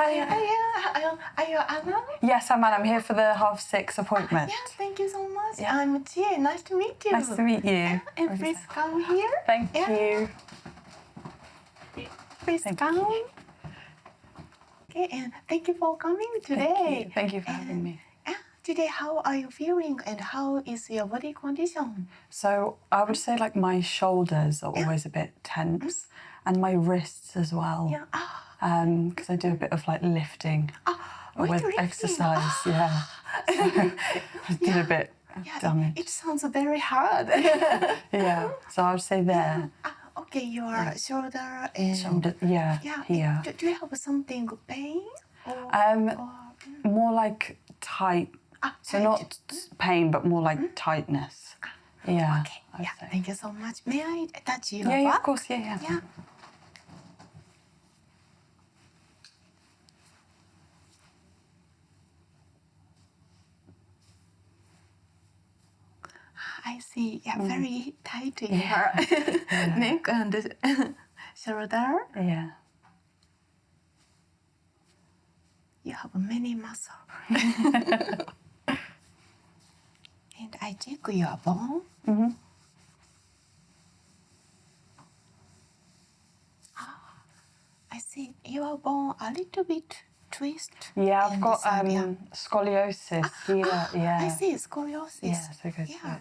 Hi. Are you Anna? Yes, I'm Anna. I'm here for the 6:30 appointment. Yeah, thank you so much. Yeah. I'm Chie. Nice to meet you. Nice to meet you. Yeah, and please come here. Thank you. Please come. Okay, and thank you for coming today. Thank you for having me. Today, how are you feeling and how is your body condition? So I would say like my shoulders are always a bit tense and my wrists as well. Yeah. Because I do a bit of like lifting with exercise. Yeah. So I did a bit damage. It sounds very hard. Yeah. So I would say there. Okay, your shoulder and shoulder. Yeah. Here. Do you have something pain? More like tight. So not pain, but more like tightness. Yeah. Okay. Yeah. Thank you so much. May I touch you? Yeah, of course. Yeah. I see. Yeah, very tight in your neck and shoulder. Yeah. You have many muscles. And I check your bone. I see your bone a little bit twist. Yeah, I've got scoliosis here. Yeah. I see scoliosis. Yeah, so it goes through.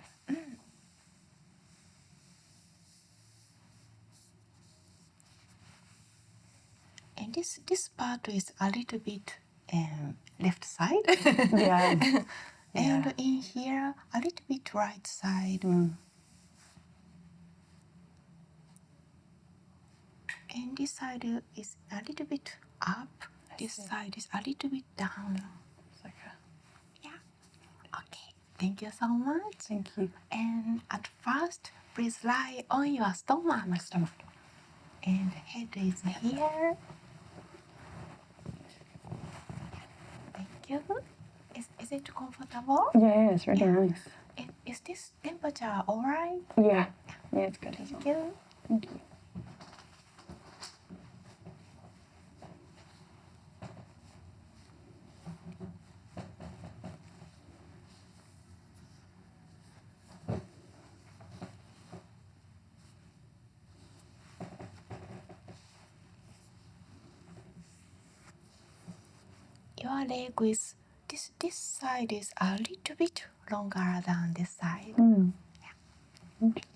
And this part is a little bit left side. Yeah. And in here, a little bit right side. And this side is a little bit up. This side is a little bit down. Yeah. Okay. Thank you so much. Thank you. And at first, please lie on your stomach. My stomach. And head is here. Thank you. Is it comfortable? Yeah, it's really nice. Is this temperature all right? Yeah. Yeah, it's good as well. Thank you. Thank you. Your leg is this side is a little bit longer than this side. Interesting.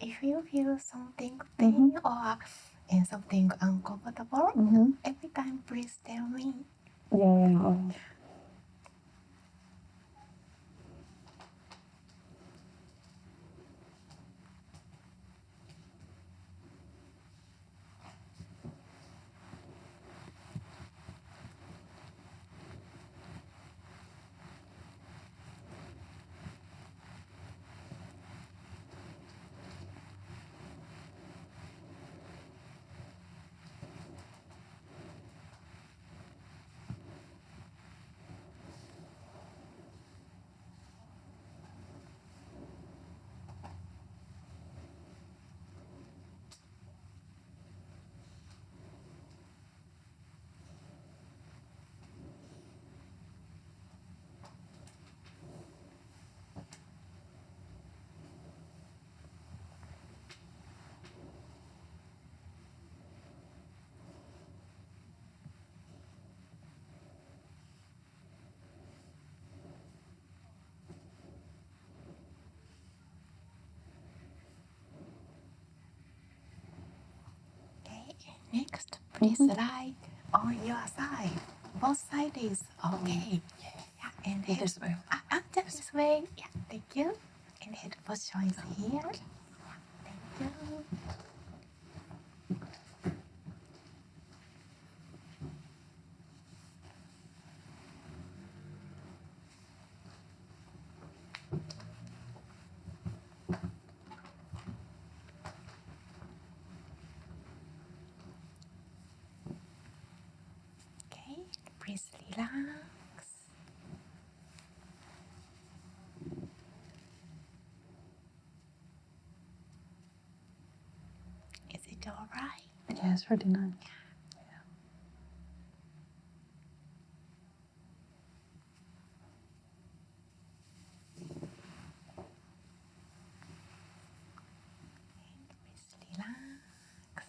If you feel something pain or something uncomfortable, every time please tell me. Yeah. Next, please lie on your side. Both sides. Okay. Yeah, and head this way. This way. Yeah, thank you. And head position is here. Thank you. Okay, please relax. Is it alright? Yeah, it's really nice. Please relax.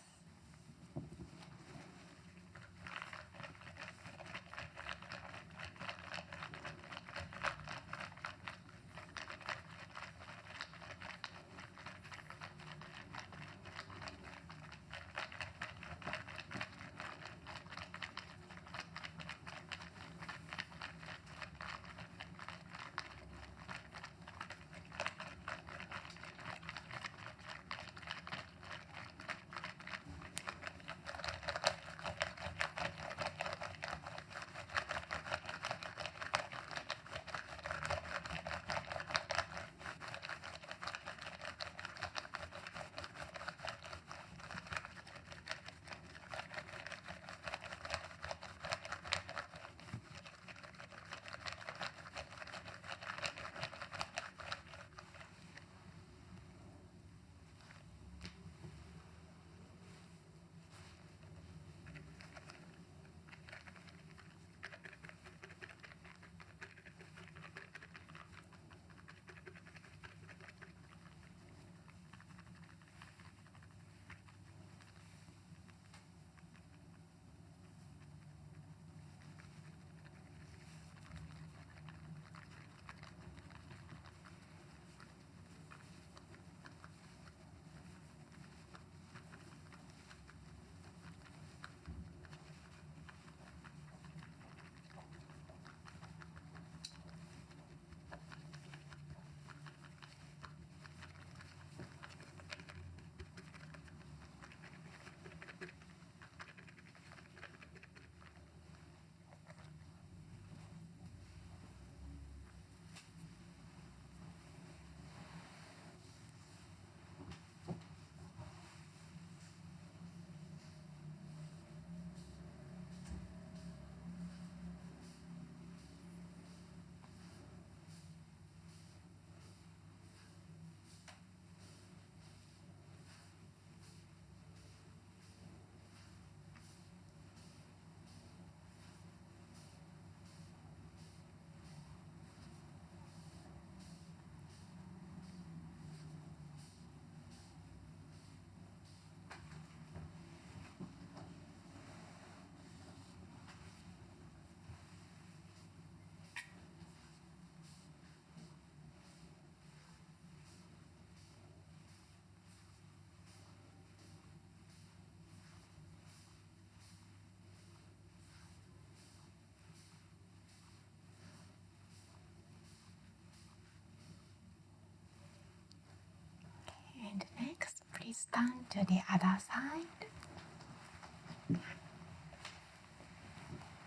And next, please turn to the other side.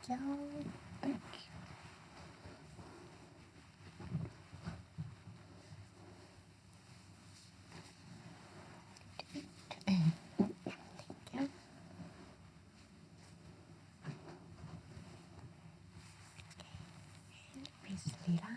Go. Thank Go. And please relax.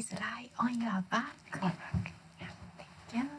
please lie on your back. My back. Yeah, thank you.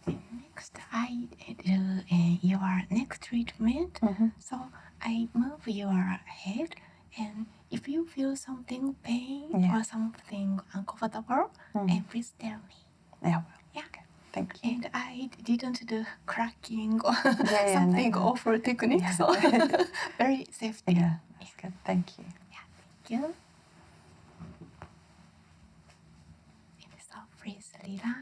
Next, I do your neck treatment. So I move your head, and if you feel something pain or something uncomfortable, please tell me. Yeah. Yeah. Okay. Thank you. And I didn't do cracking or something awful technique, so very safety. Yeah, that's good. Thank you. Yeah, thank you. And so please relax.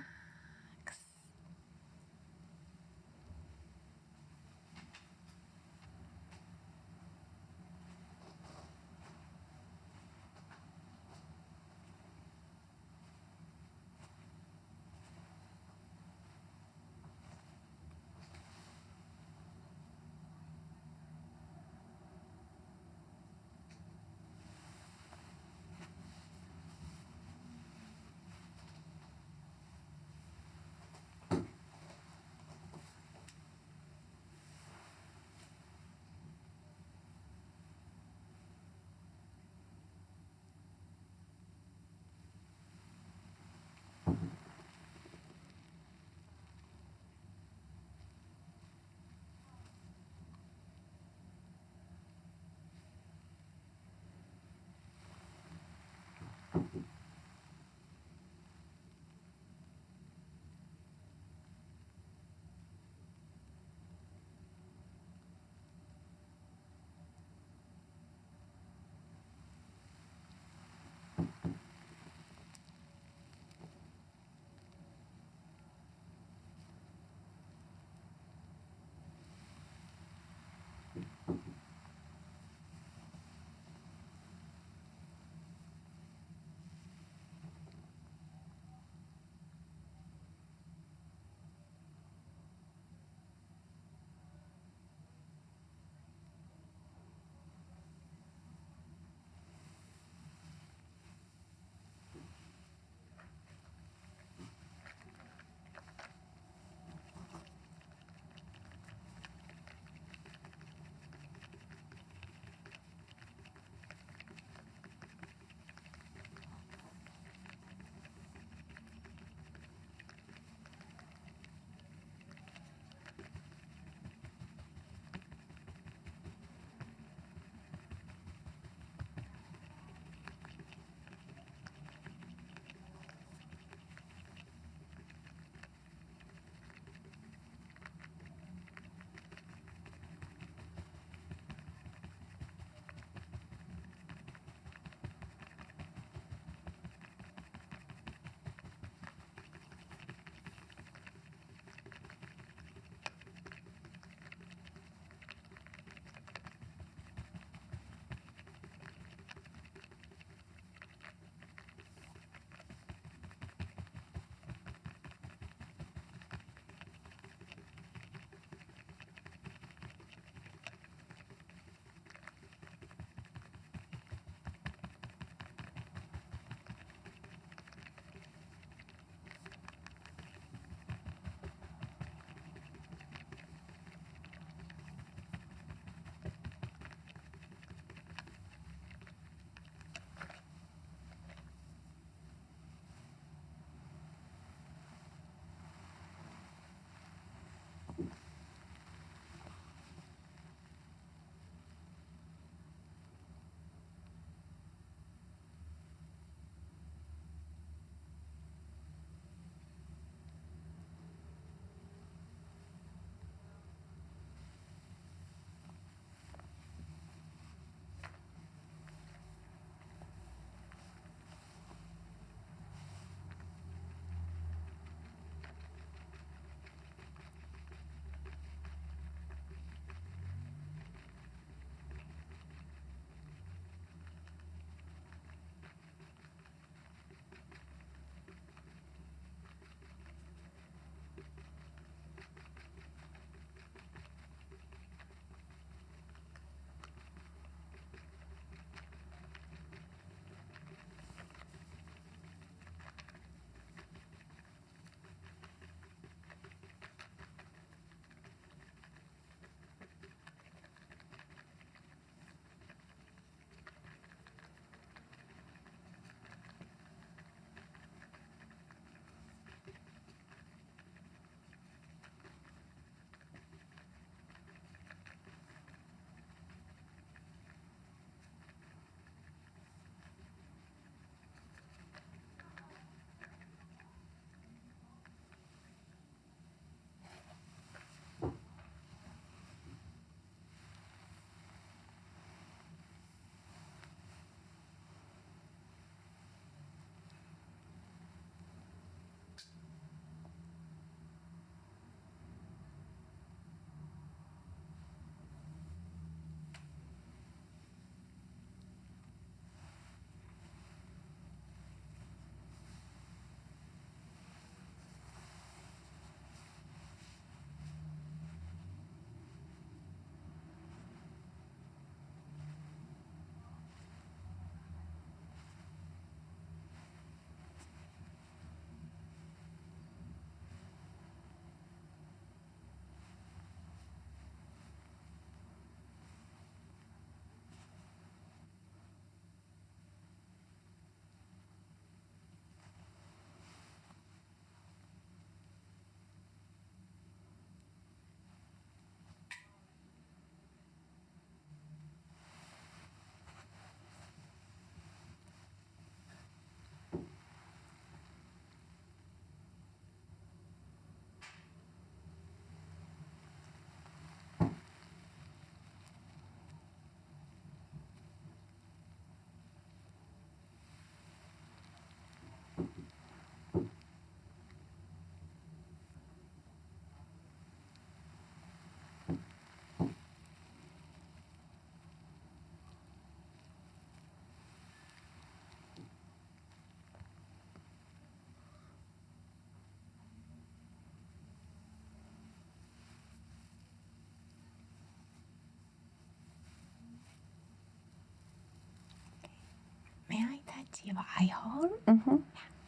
to your eye hole.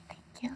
Thank you.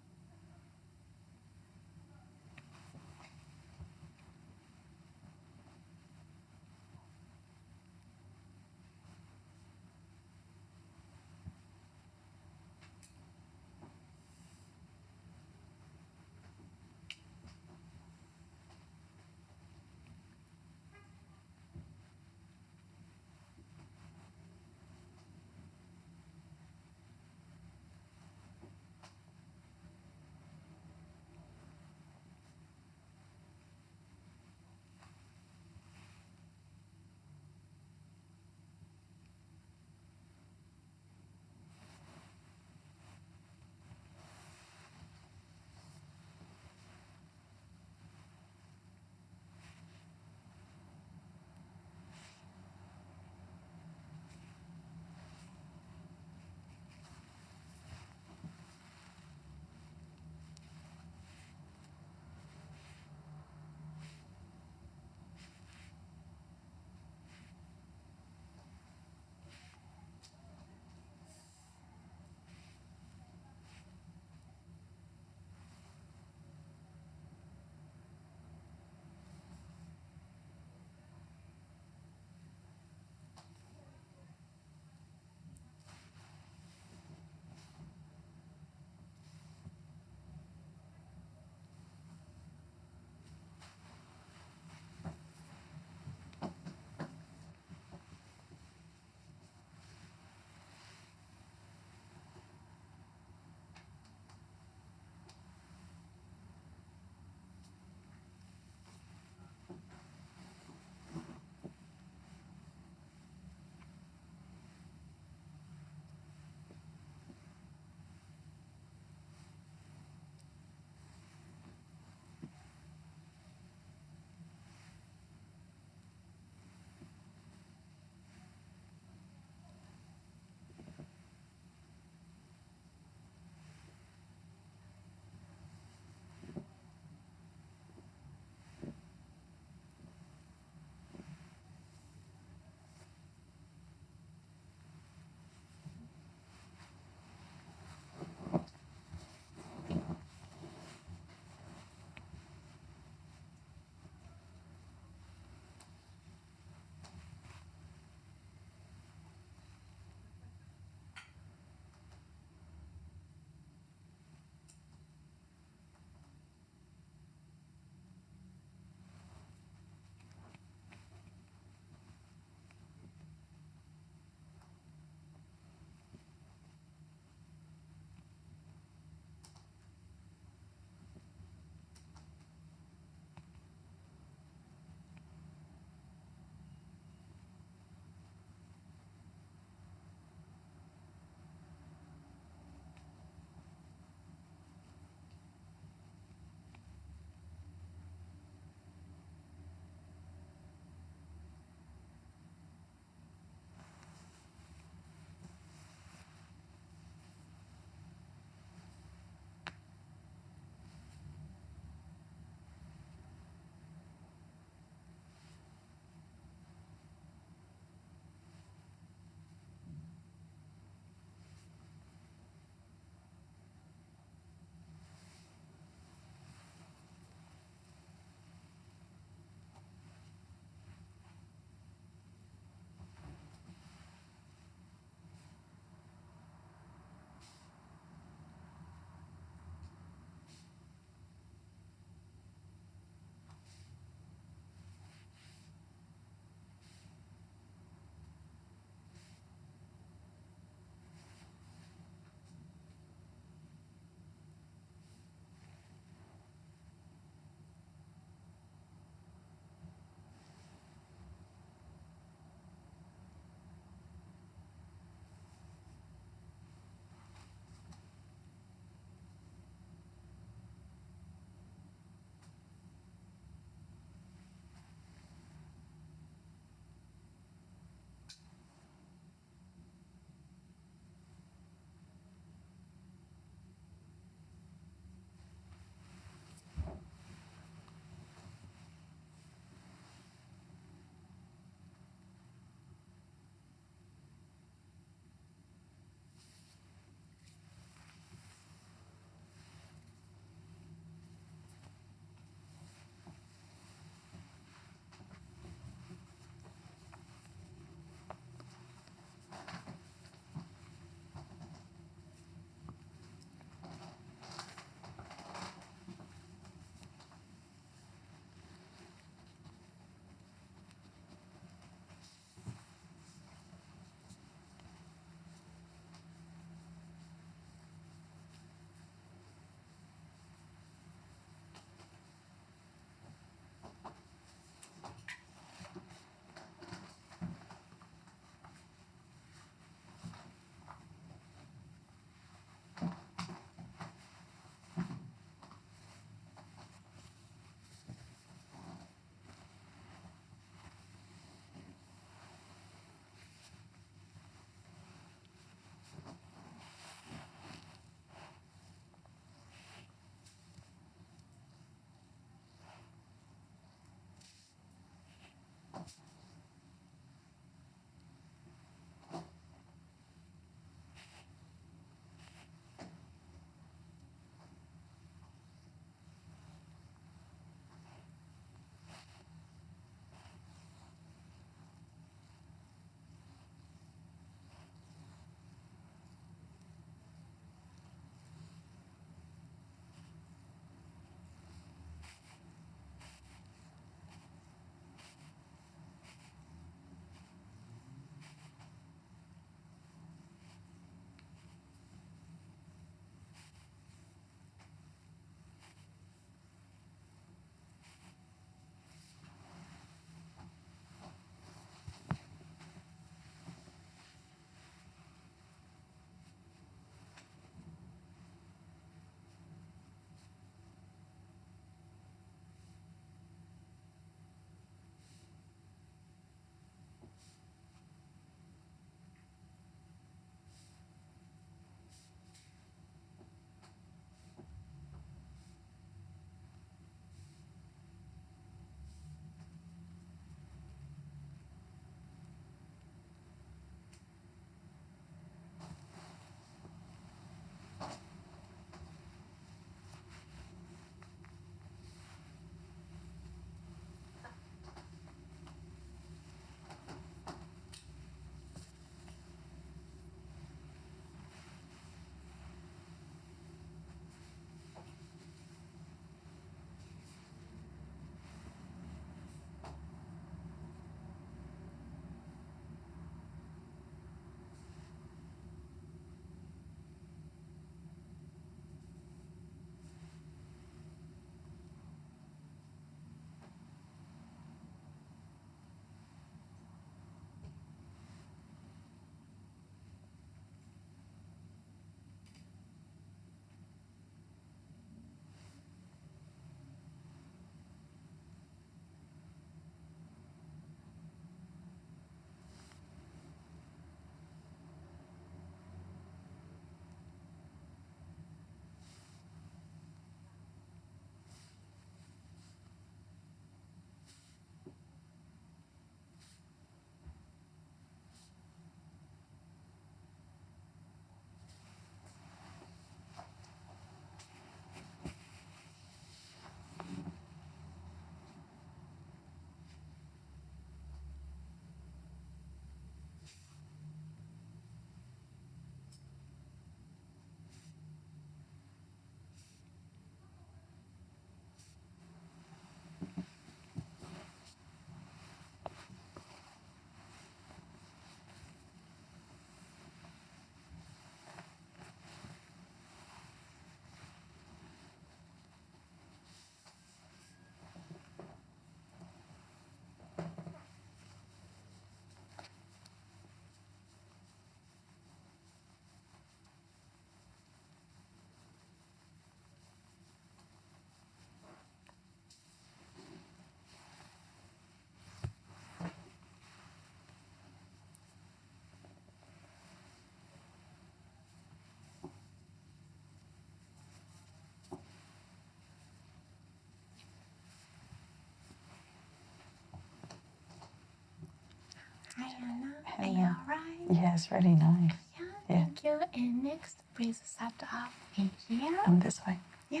Hi Anna, are Hello. you alright? Yeah, it's really nice. Yeah, thank you. And next, please start up in here. And this way. Yeah.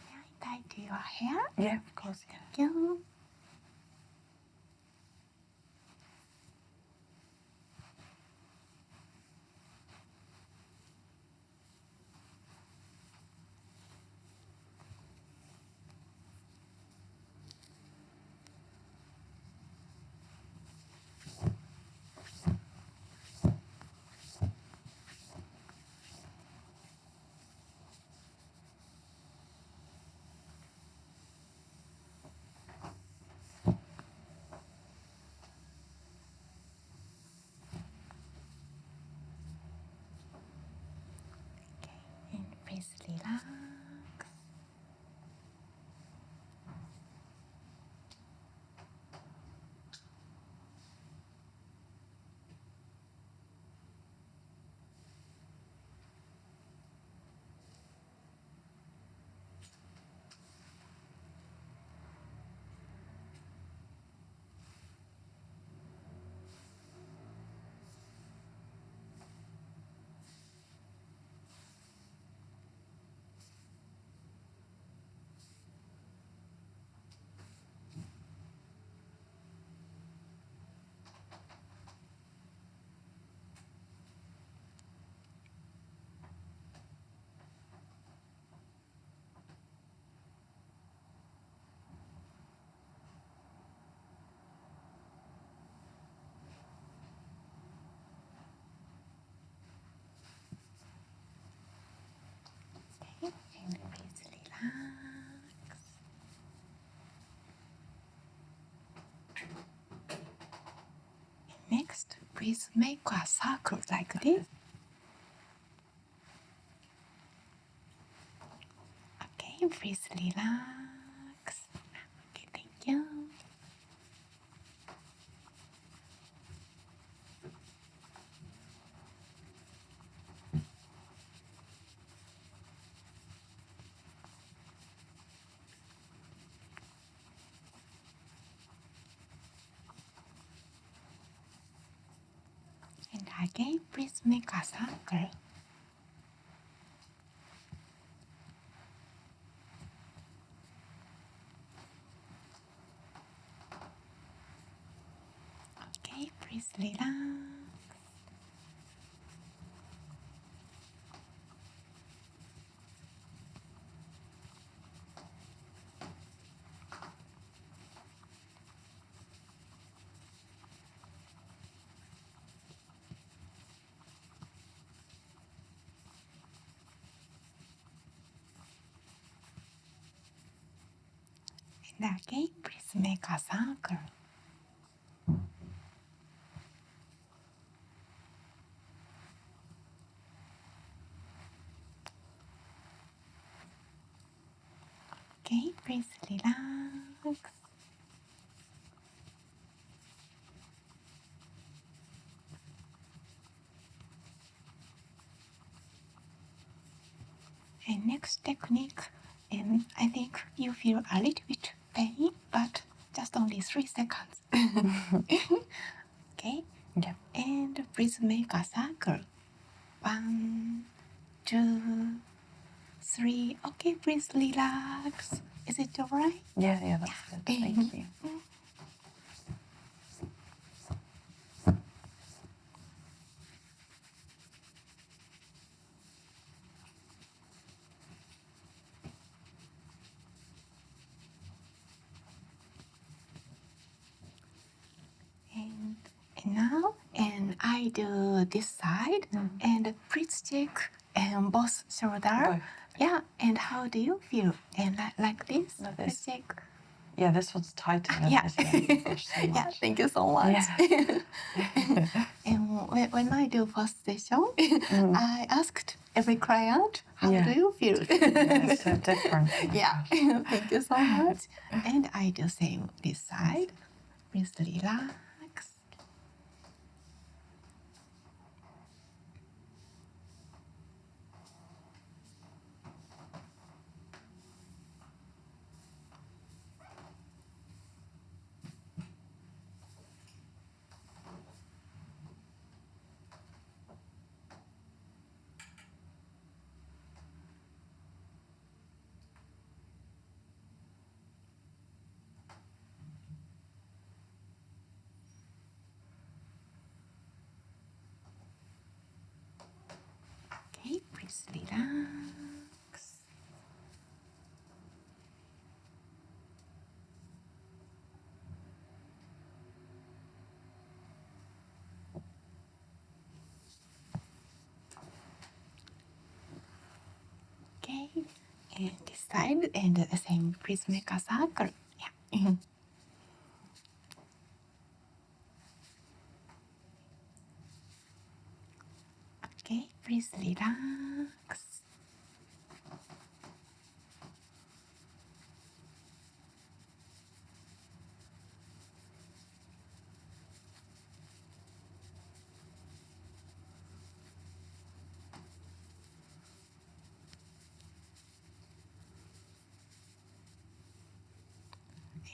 Yeah, tie to your hair. Yeah, of course, yeah. Thank you. Okay, and please relax. Okay, and please relax. Next, please make a circle like this. Okay, please relax. Okay, thank you. And again, please make a circle. Okay, please relax. And again, please make a circle. Okay, please relax. And next technique, and I think you feel a little bit pain, but just only 3 seconds. Okay? Yeah. And please make a circle. 1, 2, 3. Okay, please relax. Is it alright? Yeah, that's good. Thank you. And now, and I do this side, and please check both shoulder. Both. Yeah, and how do you feel? And like this, No, please this. check. Yeah, this one's tighter than Yeah. this. Yeah, gosh, so much. Yeah, thank you so much. Yeah. And when I do first session, I asked every client, how do you feel? Yeah, it's so different. Oh Yeah, gosh. thank you so much. And I do same this side. Please relax. side and the same. Please make a circle. Yeah. Okay, please relax.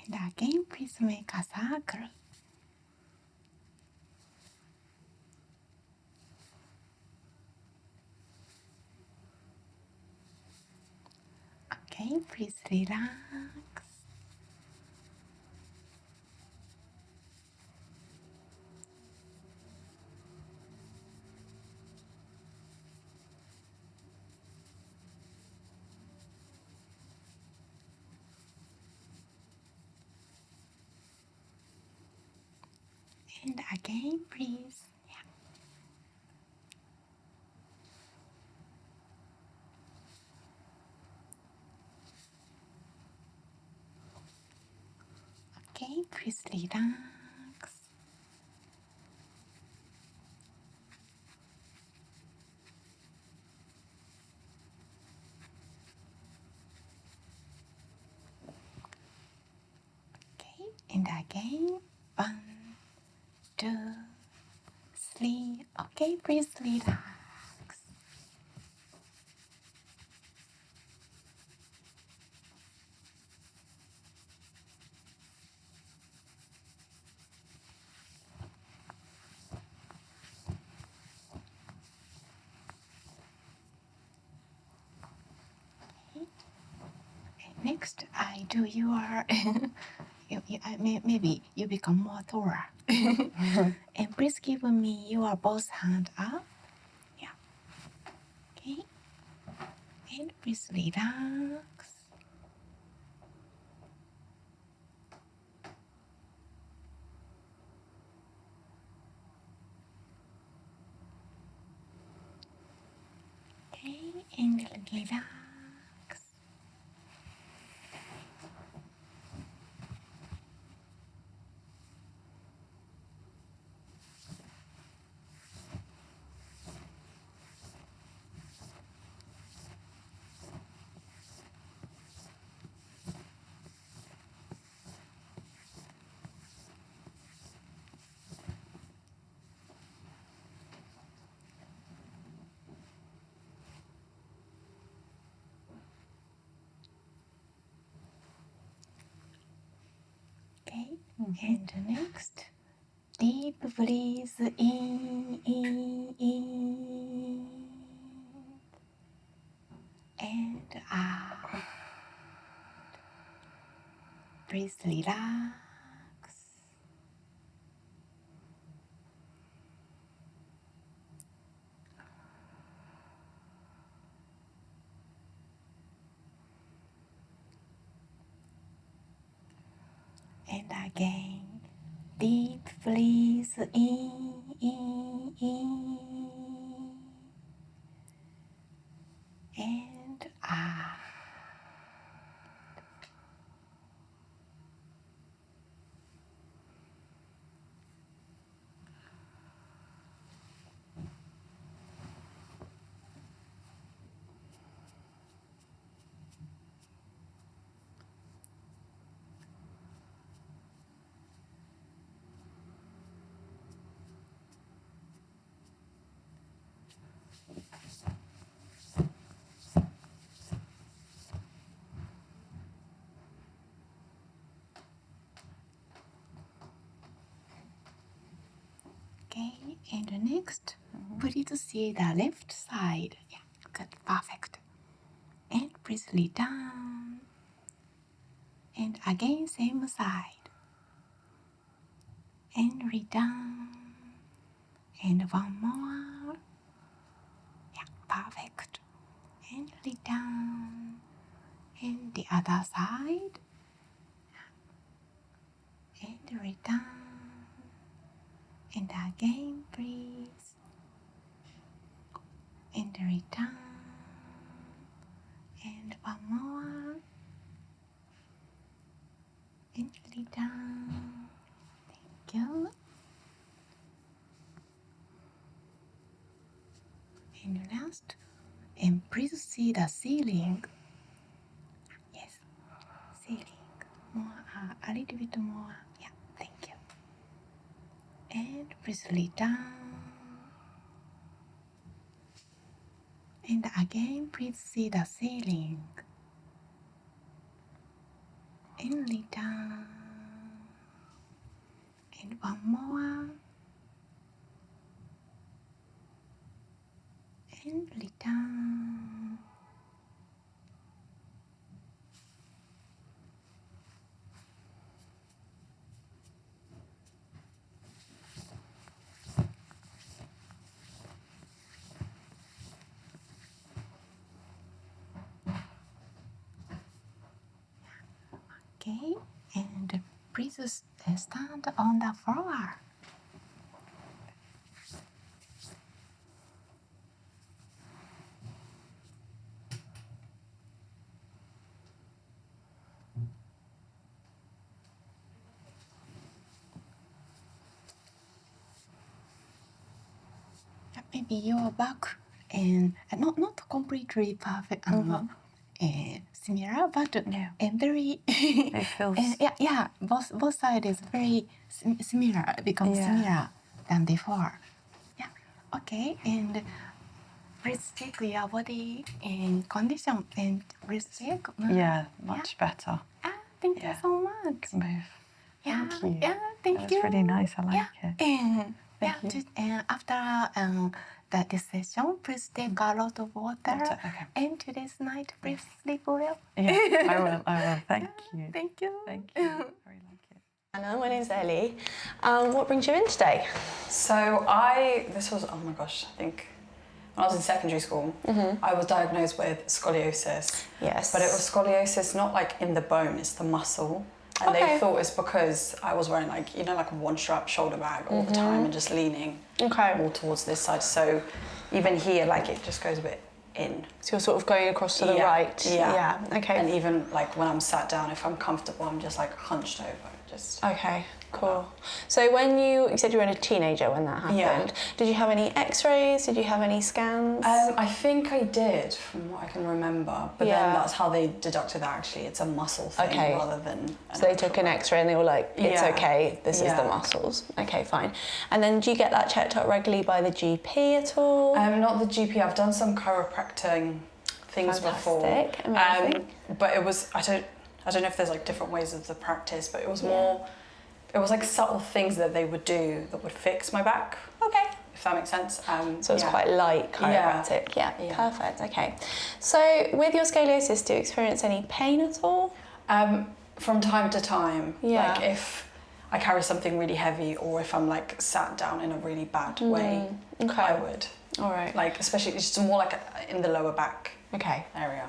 And again, please make a circle. Okay, please relax. And again, please. Yeah. Okay, please relax. Okay, and again. 1, 2, 3. Okay, please relax. Okay. Next, I do your. Maybe you become more thorough. And please give me your both hand up. Yeah. Okay. And please relax. Okay, and relax. Okay, and next, deep breathe in, and out. Please relax. And again, deep breathe in, and out. Okay, and next, please see the left side. Yeah, good, perfect. And please lay down. And again, same side. And lay down. And one more. Yeah, perfect. And lay down. And the other side. And lay down. And again, breathe. And lay down. And one more. you. And last, and please see the ceiling. Yes, ceiling. More, a little bit more. Yeah, thank you. And please lay down. And again, please see the ceiling. And lay down. And one more. And lay down. Okay, and please stand on the floor. Maybe your back and not completely perfect, similar, but and very. It feels. Both sides is very similar. Becomes similar than before. Yeah. Okay, and please check your body and condition, and please check. Yeah, much better. Thank you so much. Move. Yeah, Thank you. yeah, thank you. That's really nice. I like it. And Thank you. and after this session, please take a lot of water. Okay. And today's night, please sleep well. Yeah, I will. Thank you. Thank you. Thank you. I really like it. Anna, my name's Ellie. What brings you in today? So this was, oh my gosh, I think when I was in secondary school, I was diagnosed with scoliosis. Yes. But it was scoliosis not like in the bone, it's the muscle. And they thought it's because I was wearing like a one-strap shoulder bag all the time and just leaning more towards this side. So even here, like it just goes a bit in. So you're sort of going across to the right? Yeah. Okay. And even like when I'm sat down, if I'm comfortable, I'm just like hunched over. Okay, cool. So when you said you were a teenager when that happened, did you have any x-rays? Did you have any scans? I think I did, from what I can remember. But then that's how they deducted that actually. It's a muscle thing rather than... So they took an x-ray and they were like, it's okay, this is the muscles. Okay, fine. And then do you get that checked out regularly by the GP at all? Not the GP. I've done some chiropractic things before. Amazing. But it was... I don't know if there's like different ways of the practice, but it was more, it was like subtle things that they would do that would fix my back. Okay. If that makes sense. So it's quite light chiropractic. Yeah, perfect. Okay. So with your scoliosis, do you experience any pain at all? From time to time. Yeah. Like if I carry something really heavy or if I'm like sat down in a really bad way, I would. All right. Like especially, it's just more like in the lower back. Okay. Area.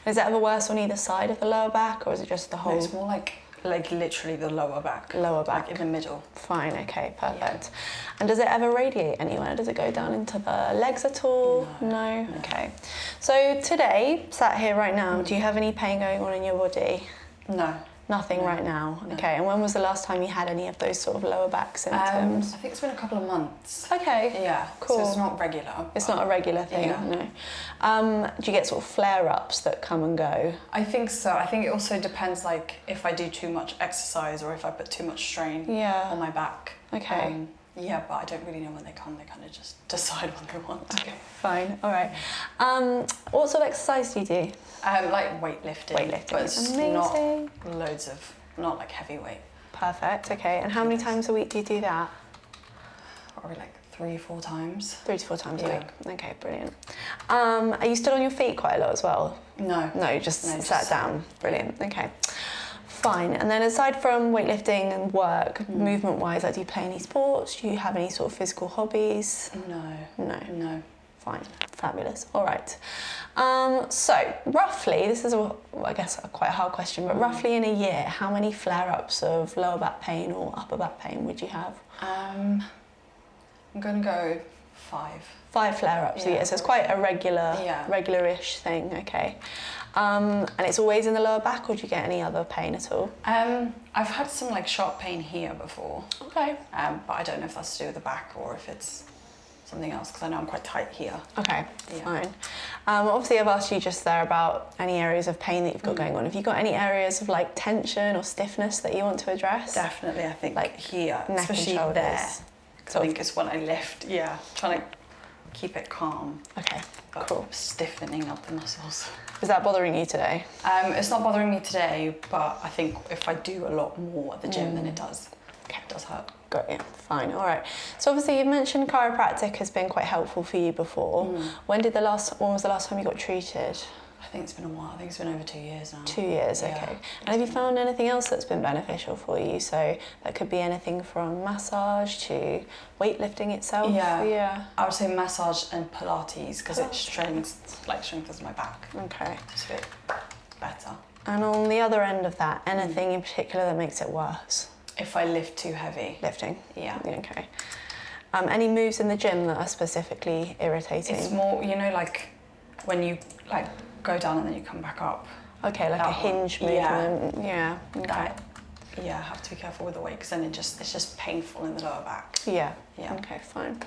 Is it ever worse on either side of the lower back, or is it just the whole? No, it's more like literally the lower back. Lower back. Like in the middle. Fine. Okay. Perfect. And does it ever radiate anywhere? Does it go down into the legs at all? No. Okay. So today, sat here right now, do you have any pain going on in your body? No. Nothing right now. No. Okay. And when was the last time you had any of those sort of lower back symptoms? I think it's been a couple of months. Okay. Yeah. Cool. So it's not regular. It's not a regular thing. No. Do you get sort of flare-ups that come and go? I think so. I think it also depends, like if I do too much exercise or if I put too much strain on my back. Okay. Yeah, but I don't really know when they come. They kind of just decide when they want to. Okay, fine. All right. What sort of exercise do you do? Like weightlifting. But it's not loads of, not like heavy weight. Perfect. Okay. And how many times a week do you do that? Probably like 3-4 times. 3 to 4 times a week. Okay, brilliant. Are you still on your feet quite a lot as well? No. No, just sat down. Brilliant. Okay. Fine. And then aside from weightlifting and work, movement-wise, like do you play any sports? Do you have any sort of physical hobbies? No. Fine. Fabulous. All right. So roughly, this is I guess a quite hard question, but roughly in a year, how many flare-ups of lower back pain or upper back pain would you have? I'm gonna go 5 flare-ups a year, so it's quite a regular-ish thing, okay. And it's always in the lower back, or do you get any other pain at all? I've had some like sharp pain here before. Okay. But I don't know if that's to do with the back or if it's something else, because I know I'm quite tight here. Okay, fine. Obviously I've asked you just there about any areas of pain that you've got going on. Have you got any areas of like tension or stiffness that you want to address? Definitely, I think like here, neck especially and shoulders. there. So I think it's when I lift, trying to keep it calm. Okay, but cool. Stiffening up the muscles. Is that bothering you today? It's not bothering me today, but I think if I do a lot more at the gym, then it does. Okay. It does hurt. Got you. Fine. All right. So obviously you mentioned chiropractic has been quite helpful for you before. When was the last time you got treated? I think it's been a while. I think it's been over 2 years now. 2 years, okay. And have you found anything else that's been beneficial for you? So that could be anything from massage to weightlifting itself? Yeah. I would say massage and Pilates, because it strengthens my back. Okay. It's a bit better. And on the other end of that, anything in particular that makes it worse? If I lift too heavy. Lifting? Yeah. Okay. Any moves in the gym that are specifically irritating? It's more, like when you like go down and then you come back up. Okay, like a hinge movement. Yeah. Okay. I have to be careful with the weight, because then it's just painful in the lower back. Yeah. Okay, fine.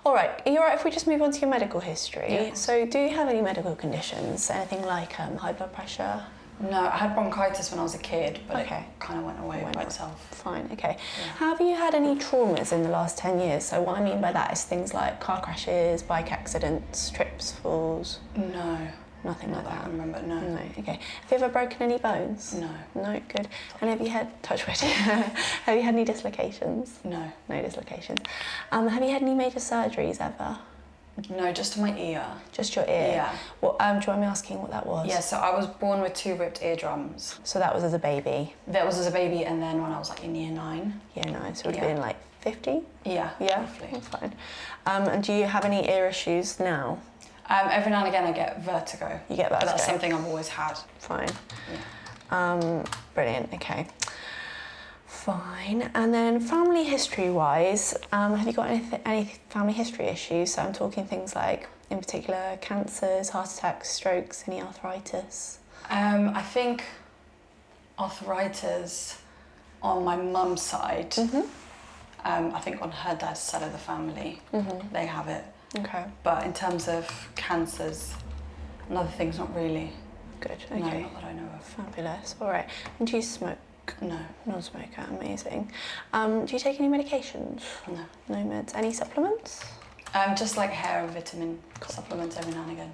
All right, are you all right if we just move on to your medical history? Yeah. So do you have any medical conditions? Anything like high blood pressure? No, I had bronchitis when I was a kid, but it kind of went away by itself. Fine, okay. Have you had any traumas in the last 10 years? So what I mean by that is things like car crashes, bike accidents, trips, falls? No. Nothing like that? I can remember, no. No, okay. Have you ever broken any bones? No. No, good. And have you had, touch wood, have you had any dislocations? No. No dislocations. Have you had any major surgeries ever? No, just to my ear. Just your ear? Yeah. Well, do you want me asking what that was? Yeah, so I was born with 2 ripped eardrums. So that was as a baby? That was as a baby, and then when I was like in year 9. Year 9, so it would have been like 50? Yeah, roughly. That's fine. And do you have any ear issues now? Every now and again I get vertigo. You get vertigo? But that's something I've always had. Fine. Yeah. Brilliant, okay. Fine. And then family history-wise, have you got any family history issues? So I'm talking things like, in particular, cancers, heart attacks, strokes, any arthritis? I think arthritis on my mum's side. I think on her dad's side of the family, they have it. Okay. But in terms of cancers and other things, not really. Good, okay. No, not that I know of. Fabulous, all right. And do you smoke? No. Non-smoker, amazing. Do you take any medications? No. No meds. Any supplements? Just like hair and vitamin supplements every now and again.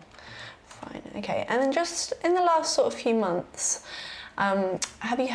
Fine, okay. And then just in the last sort of few months, have you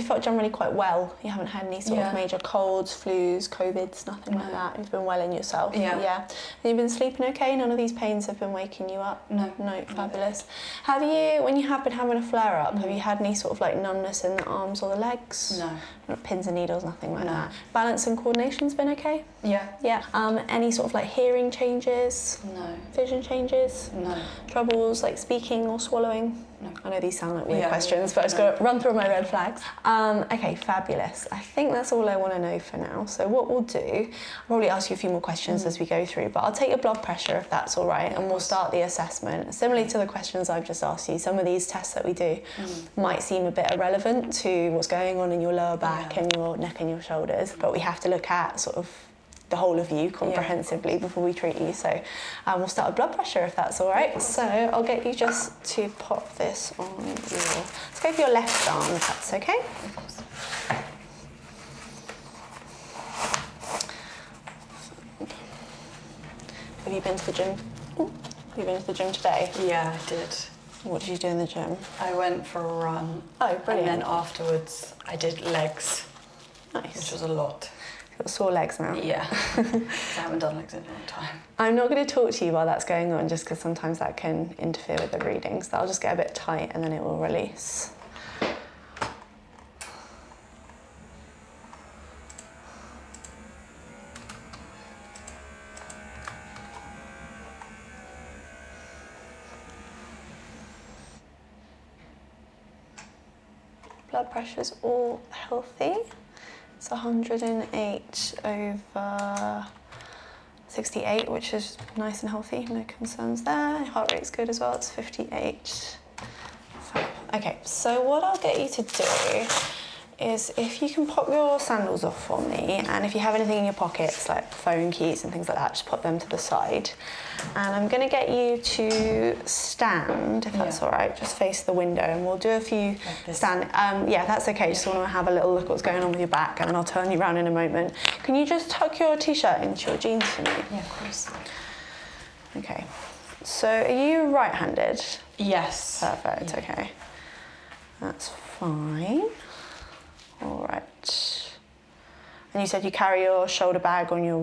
felt generally quite well? You haven't had any sort of major colds, flus, COVIDs, nothing like that? You've been well in yourself? Yeah. And you've been sleeping okay? None of these pains have been waking you up? No. No, fabulous. Have you, when you have been having a flare-up, have you had any sort of like numbness in the arms or the legs? No. Not pins and needles, nothing like that? Balance and coordination's been okay? Yeah. Yeah. Any sort of like hearing changes? No. Vision changes? No. Troubles like speaking or swallowing? No. I know these sound like weird questions, but I've just got to run through my red flags. Okay, fabulous. I think that's all I want to know for now. So what we'll do, I'll probably ask you a few more questions as we go through, but I'll take your blood pressure if that's all right, and we'll start the assessment. Similarly to the questions I've just asked you, some of these tests that we do might seem a bit irrelevant to what's going on in your lower back and your neck and your shoulders, but we have to look at sort of the whole of you comprehensively before we treat you. So we'll start with blood pressure if that's all right. So I'll get you just to pop this on your, let's go for your left arm if that's okay. Of course. Have you been to the gym? Have you been to the gym today? Yeah, I did. What did you do in the gym? I went for a run. Oh, brilliant. And then afterwards I did legs. Nice. Which was a lot. You've got sore legs now? Yeah, I haven't done legs in a long time. I'm not going to talk to you while that's going on, just because sometimes that can interfere with the readings. So I'll just get a bit tight and then it will release. Blood pressure's all healthy. It's 108/90. 68, which is nice and healthy, no concerns there. Heart rate's good as well, it's 58. Okay, so what I'll get you to do is if you can pop your sandals off for me, and if you have anything in your pockets like phone, keys and things like that, just pop them to the side. And I'm going to get you to stand, if that's all right, just face the window, and we'll do a few stand. Yeah, that's okay. Just want to have a little look at what's going on with your back, and then I'll turn you around in a moment. Can you just tuck your t-shirt into your jeans for me? Yeah, of course. Okay. So are you right-handed? Yes. Perfect. Yeah. Okay. That's fine. All right. And you said you carry your shoulder bag on your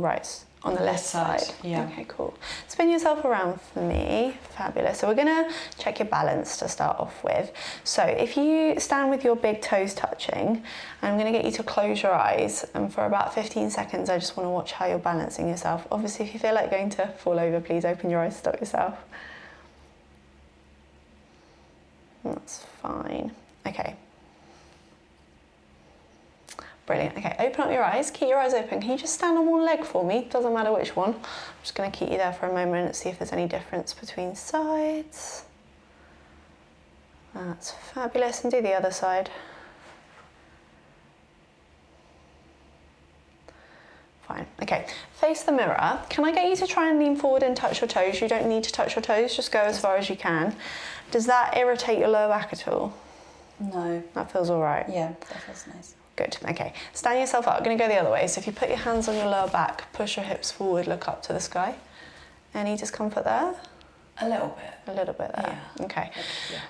on the left side. Yeah. Okay, cool. Spin yourself around for me. Fabulous. So we're gonna check your balance to start off with. So if you stand with your big toes touching, I'm gonna get you to close your eyes, and for about 15 seconds, I just wanna watch how you're balancing yourself. Obviously, if you feel like going to fall over, please open your eyes, stop yourself. That's fine. Okay. Brilliant. Okay, open up your eyes. Keep your eyes open. Can you just stand on one leg for me? Doesn't matter which one. I'm just going to keep you there for a moment and see if there's any difference between sides. That's fabulous. And do the other side. Fine. Okay, face the mirror. Can I get you to try and lean forward and touch your toes? You don't need to touch your toes, just go as far as you can. Does that irritate your lower back at all? No. That feels all right? Yeah, that feels nice. Good, okay. Stand yourself up, I'm gonna go the other way. So if you put your hands on your lower back, push your hips forward, look up to the sky. Any discomfort there? A little bit. A little bit there, yeah. Okay. Yeah.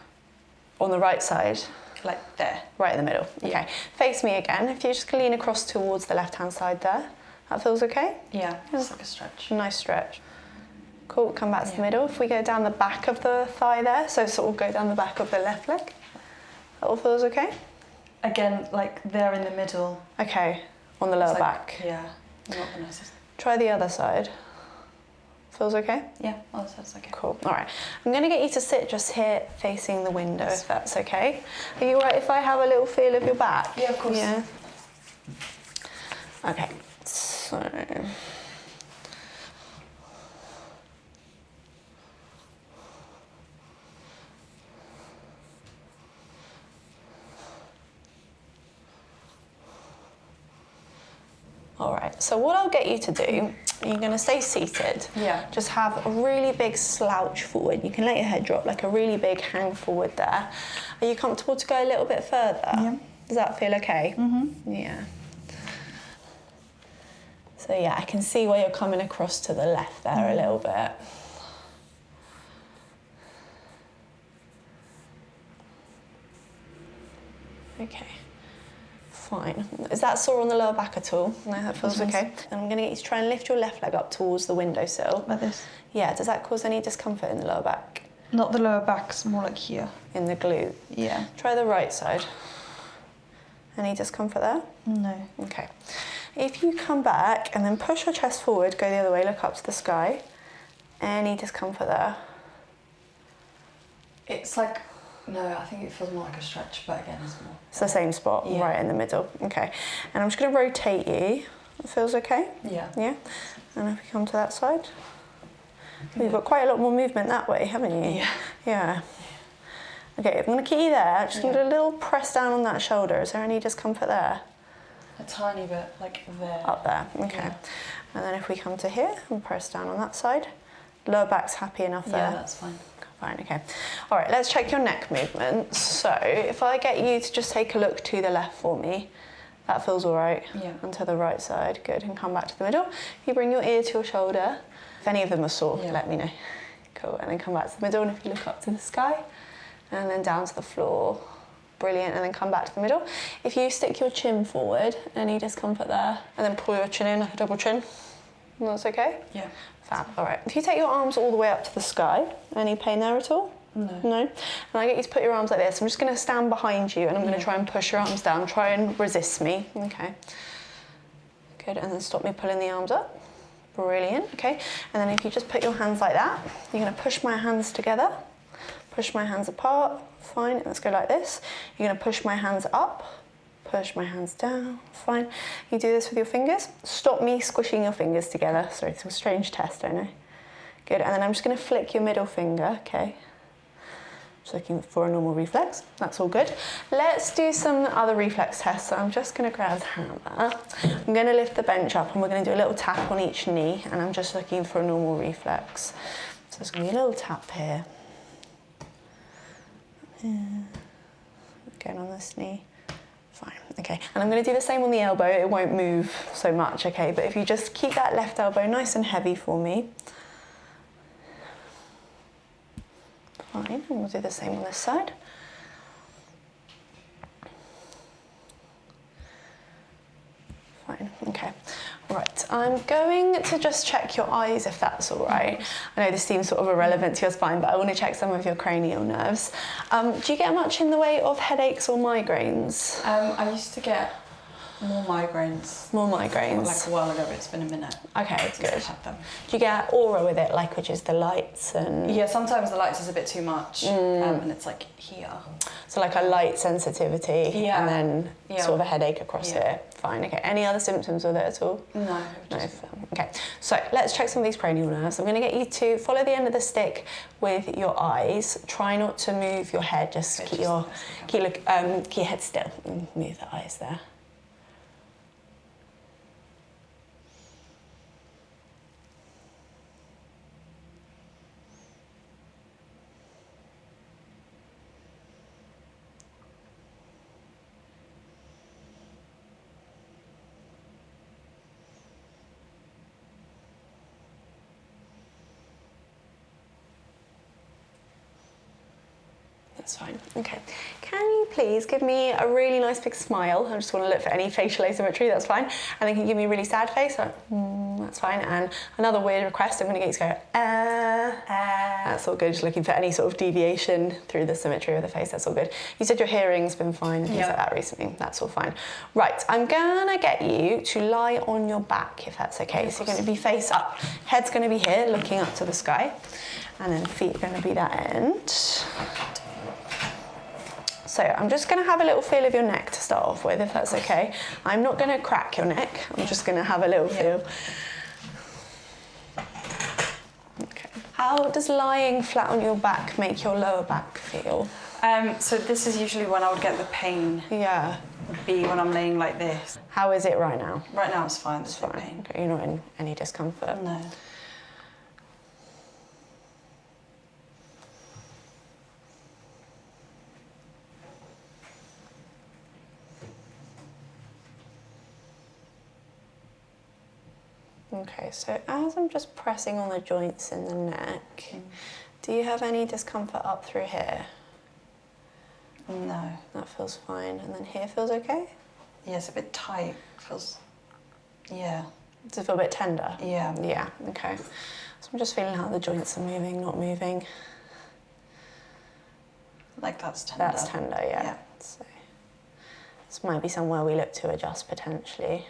On the right side? Like there. Right in the middle, okay. Yeah. Face me again. If you just lean across towards the left-hand side there. That feels okay? Yeah, it's like a stretch. Nice stretch. Cool, come back to the middle. If we go down the back of the thigh there, so sort of go down the back of the left leg. That all feels okay? Again, like there in the middle. Okay, on the lower back. Yeah, not the nicest. Try the other side. Feels okay? Yeah, other side's okay. Cool, all right. I'm gonna get you to sit just here facing the window, if that's okay. Are you all right if I have a little feel of your back? Yeah, of course. Yeah. Okay, so. All right, so what I'll get you to do, you're gonna stay seated. Yeah. Just have a really big slouch forward. You can let your head drop, like a really big hang forward there. Are you comfortable to go a little bit further? Yeah. Does that feel okay? Mm-hmm. Yeah. So yeah, I can see where you're coming across to the left there a little bit. Okay. Fine. Is that sore on the lower back at all? No, that feels okay. And I'm going to get you to try and lift your left leg up towards the windowsill. Like this? Yeah, does that cause any discomfort in the lower back? Not the lower back, it's more like here. In the glute? Yeah. Try the right side. Any discomfort there? No. Okay. If you come back and then push your chest forward, go the other way, look up to the sky. Any discomfort there? It's like, no, I think it feels more like a stretch, but again, it's more. It's the same spot, Yeah. right in the middle. Okay. And I'm just going to rotate you. It feels okay? Yeah. Yeah? And if we come to that side. You've got quite a lot more movement that way, haven't you? Yeah. Yeah. Okay, I'm going to keep you there. Just need a little press down on that shoulder. Is there any discomfort there? A tiny bit, like there. Up there, okay. Yeah. And then if we come to here and press down on that side. Lower back's happy enough there? Yeah, that's fine. Fine, okay. All right, let's check your neck movement. So if I get you to just take a look to the left for me, that feels all right? Yeah. And to the right side, good. And come back to the middle. You bring your ear to your shoulder. If any of them are sore, let me know. Cool, and then come back to the middle, and if you look up to the sky, and then down to the floor. Brilliant, and then come back to the middle. If you stick your chin forward, any discomfort there, and then pull your chin in like a double chin, that's okay? Yeah. Fab, all right. If you take your arms all the way up to the sky, any pain there at all? No. No? And I get you to put your arms like this. I'm just gonna stand behind you and I'm gonna try and push your arms down. Try and resist me, okay. Good, and then stop me pulling the arms up. Brilliant, okay. And then if you just put your hands like that, you're gonna push my hands together, push my hands apart, fine, and let's go like this. You're gonna push my hands up, Push my hands down, fine. You do this with your fingers. Stop me squishing your fingers together. Sorry, it's a strange test, I know. Good, and then I'm just gonna flick your middle finger, okay? Just looking for a normal reflex, that's all good. Let's do some other reflex tests. So I'm just gonna grab a hammer. I'm gonna lift the bench up and we're gonna do a little tap on each knee, and I'm just looking for a normal reflex. So there's gonna be a little tap here. Again on this knee. Fine, okay. And I'm gonna do the same on the elbow. It won't move so much, okay? But if you just keep that left elbow nice and heavy for me. Fine, and we'll do the same on this side. Fine, okay. Right, I'm going to just check your eyes if that's all right. I know this seems sort of irrelevant to your spine, but I want to check some of your cranial nerves. Do you get much in the way of headaches or migraines? I used to get more migraines. More migraines? Like a while ago, but it's been a minute. Okay, good. I've had them. Do you get aura with it, like which is the lights and... Yeah, sometimes the lights is a bit too much, and it's like here. So like a light sensitivity, and then sort of a headache across here. Fine, okay. Any other symptoms with it at all? No. No. Okay, so let's check some of these cranial nerves. I'm going to get you to follow the end of the stick with your eyes. Try not to move your head. Just keep your head still and move the eyes there. That's fine. Okay. Can you please give me a really nice big smile? I just want to look for any facial asymmetry, that's fine. And then can you give me a really sad face? Like, that's fine. And another weird request, I'm going to get you to go, That's all good. Just looking for any sort of deviation through the symmetry of the face, that's all good. You said your hearing's been fine and things like that recently. That's all fine. Right, I'm going to get you to lie on your back, if that's okay. So you're going to be face up. Head's going to be here, looking up to the sky. And then feet are going to be that end. So I'm just going to have a little feel of your neck to start off with, if that's okay. I'm not going to crack your neck. I'm just going to have a little feel. Okay. How does lying flat on your back make your lower back feel? So this is usually when I would get the pain. Yeah. Would be when I'm laying like this. How is it right now? Right now it's fine. It's fine. Pain. Okay, you're not in any discomfort? No. Okay, so as I'm just pressing on the joints in the neck, do you have any discomfort up through here? No. That feels fine. And then here feels okay? Yeah, it's a bit tight. Feels, yeah. Does it feel a bit tender? Yeah. Yeah, okay. So I'm just feeling how the joints are moving, not moving. Like that's tender. That's tender, yeah. So this might be somewhere we look to adjust potentially.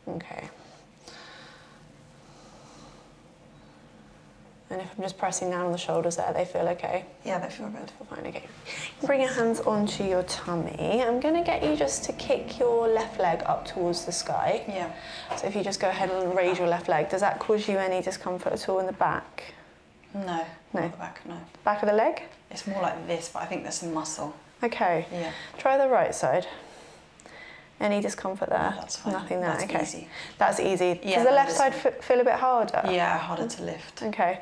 Okay. And if I'm just pressing down on the shoulders there, they feel okay? Yeah, they feel good. Feel fine, okay. Bring your hands onto your tummy. I'm going to get you just to kick your left leg up towards the sky. Yeah. So if you just go ahead and raise your left leg, does that cause you any discomfort at all in the back? No. No? Not the back, no. Back of the leg? It's more like this, but I think there's some muscle. Okay. Yeah. Try the right side. Any discomfort there? That's fine. Nothing there, That's okay. easy. That's easy. Yeah, Does the left side feel a bit harder? Yeah, harder to lift. Okay.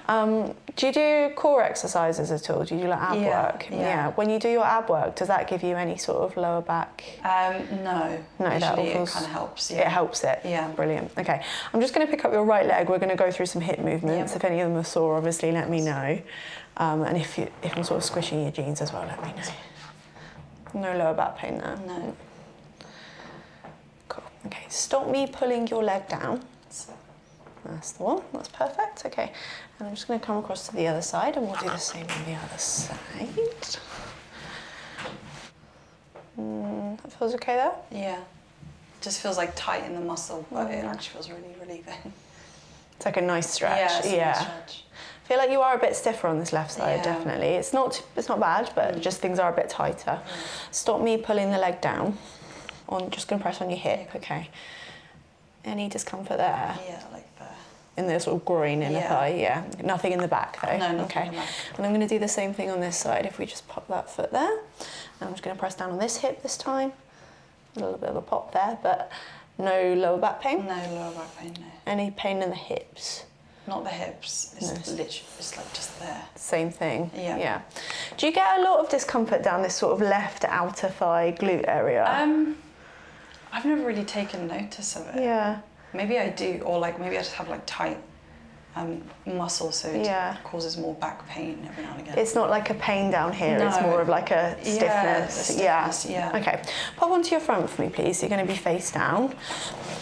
Do you do core exercises at all? Do you do like ab work? Yeah. When you do your ab work, does that give you any sort of lower back? No. No, that all usually it feels... kind of helps. Yeah. It helps it? Yeah. Brilliant. Okay. I'm just going to pick up your right leg. We're going to go through some hip movements. If any of them are sore, obviously let me know. And if I'm sort of squishing your jeans as well, let me know. No lower back pain there? No. Cool. Okay, stop me pulling your leg down. That's the one, that's perfect. Okay, and I'm just going to come across to the other side and we'll do the same on the other side. That feels okay there? Yeah. Just feels like tight in the muscle, but it actually feels really relieving. It's like a nice stretch. Yeah, it's a nice stretch. I feel like you are a bit stiffer on this left side, definitely. It's not bad, but just things are a bit tighter. Stop me pulling the leg down. Just going to press on your hip, okay. Any discomfort there? Yeah, like there. In the sort of groin, in the thigh, yeah. Nothing in the back though? No, nothing okay. in the back. And I'm going to do the same thing on this side. If we just pop that foot there. And I'm just going to press down on this hip this time. A little bit of a pop there, but no lower back pain? No lower back pain, no. Any pain in the hips? Not the hips, it's literally, it's like just there. Same thing? Yeah. Do you get a lot of discomfort down this sort of left outer thigh glute area? I've never really taken notice of it. Yeah. Maybe I do, or like maybe I just have like tight muscles, so it causes more back pain every now and again. It's not like a pain down here, no. It's more of like a stiffness. Yeah. Okay, pop onto your front for me, please. So you're going to be face down.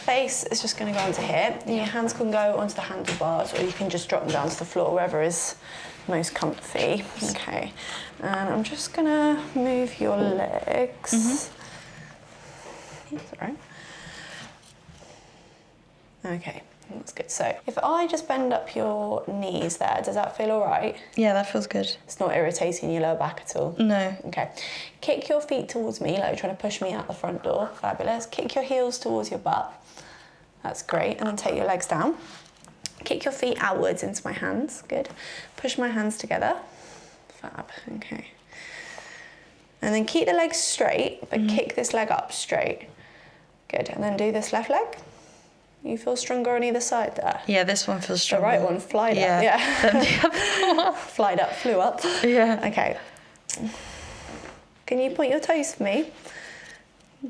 Face is just going to go onto here. And your hands can go onto the handlebars, or you can just drop them down to the floor, wherever is most comfy. Okay, and I'm just going to move your legs. That's all right. Okay, that's good. So if I just bend up your knees there, does that feel all right? Yeah, that feels good. It's not irritating your lower back at all? No. Okay. Kick your feet towards me, like you're trying to push me out the front door. Fabulous. Kick your heels towards your butt. That's great. And then take your legs down. Kick your feet outwards into my hands. Good. Push my hands together. Fab. Okay. And then keep the legs straight, but kick this leg up straight. Good. And then do this left leg. You feel stronger on either side there? Yeah, this one feels stronger. The right one, flied up. Yeah. Flied up, flew up. Yeah. Okay. Can you point your toes for me?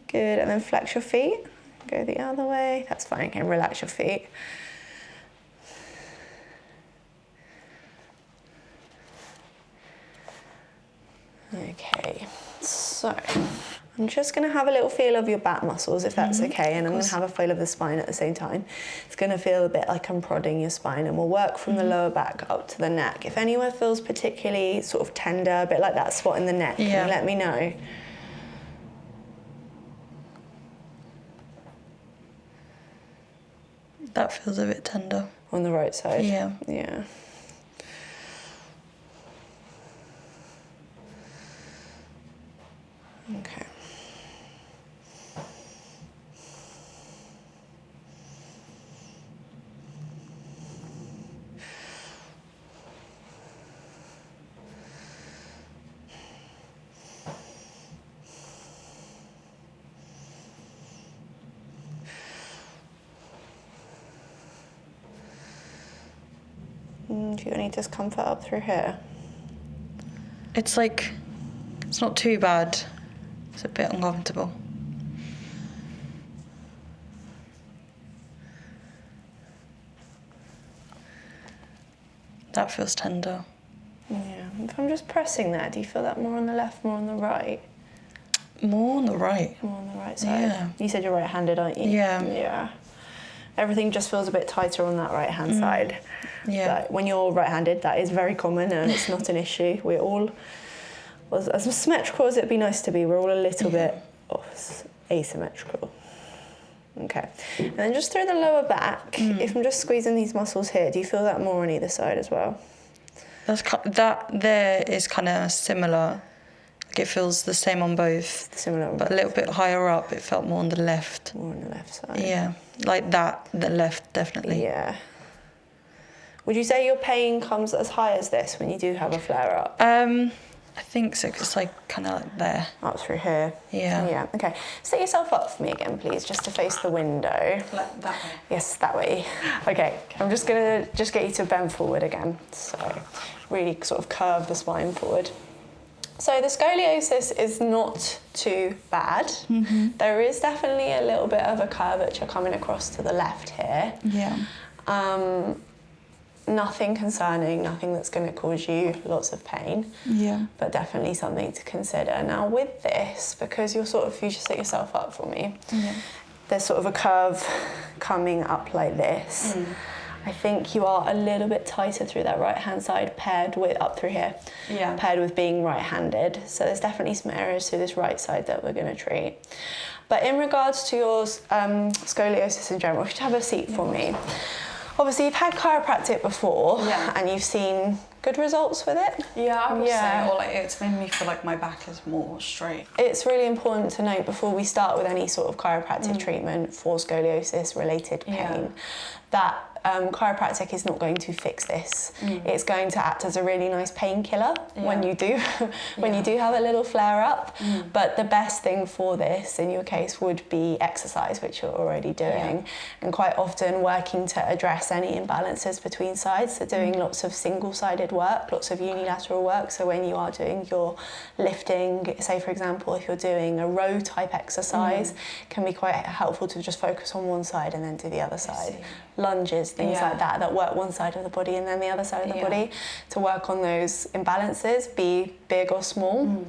Good, and then flex your feet. Go the other way. That's fine, okay, relax your feet. Okay, so I'm just going to have a little feel of your back muscles, if that's okay, and I'm going to have a feel of the spine at the same time. It's going to feel a bit like I'm prodding your spine, and we'll work from the lower back up to the neck. If anywhere feels particularly sort of tender, a bit like that spot in the neck, can you let me know? That feels a bit tender. On the right side? Yeah. Yeah. Okay. Do you have any discomfort up through here? It's like, it's not too bad. It's a bit uncomfortable. That feels tender. Yeah. If I'm just pressing there, do you feel that more on the left, more on the right? More on the right. More on the right side? Yeah. You said you're right-handed, aren't you? Yeah. Yeah. Everything just feels a bit tighter on that right-hand side. Yeah. But when you're right-handed, that is very common and it's not an issue. We're all, as symmetrical as it'd be nice to be, we're all a little bit asymmetrical. Okay. And then just through the lower back, if I'm just squeezing these muscles here, do you feel that more on either side as well? That there is kind of similar. Like it feels the same on both. Similar. But a little bit higher up, it felt more on the left. More on the left side. Yeah. Like that, the left, definitely. Yeah. Would you say your pain comes as high as this when you do have a flare up? I think so, 'cause it's like kind of like there. Up through here. Yeah. Yeah. Okay. Set yourself up for me again, please, just to face the window. Like that way. Yes, that way. Okay. I'm just gonna get you to bend forward again. So really sort of curve the spine forward. So the scoliosis is not too bad. There is definitely a little bit of a curvature coming across to the left here. Yeah. Nothing concerning, nothing that's going to cause you lots of pain. Yeah. But definitely something to consider. Now with this, because you just set yourself up for me, there's sort of a curve coming up like this. I think you are a little bit tighter through that right-hand side paired with, up through here, paired with being right-handed. So there's definitely some areas through this right side that we're going to treat. But in regards to your scoliosis in general, if you have a seat for me, Obviously, you've had chiropractic before, and you've seen good results with it. Yeah, I would say, or like it's made me feel like my back is more straight. It's really important to note before we start with any sort of chiropractic treatment for scoliosis related pain that chiropractic is not going to fix this. It's going to act as a really nice painkiller when you do have a little flare up. But the best thing for this in your case would be exercise, which you're already doing, and quite often working to address any imbalances between sides. So doing lots of single-sided work, lots of unilateral work. So when you are doing your lifting, say for example, if you're doing a row type exercise, can be quite helpful to just focus on one side and then do the other side. Lunges, things like that work one side of the body and then the other side of the body to work on those imbalances, be big or small.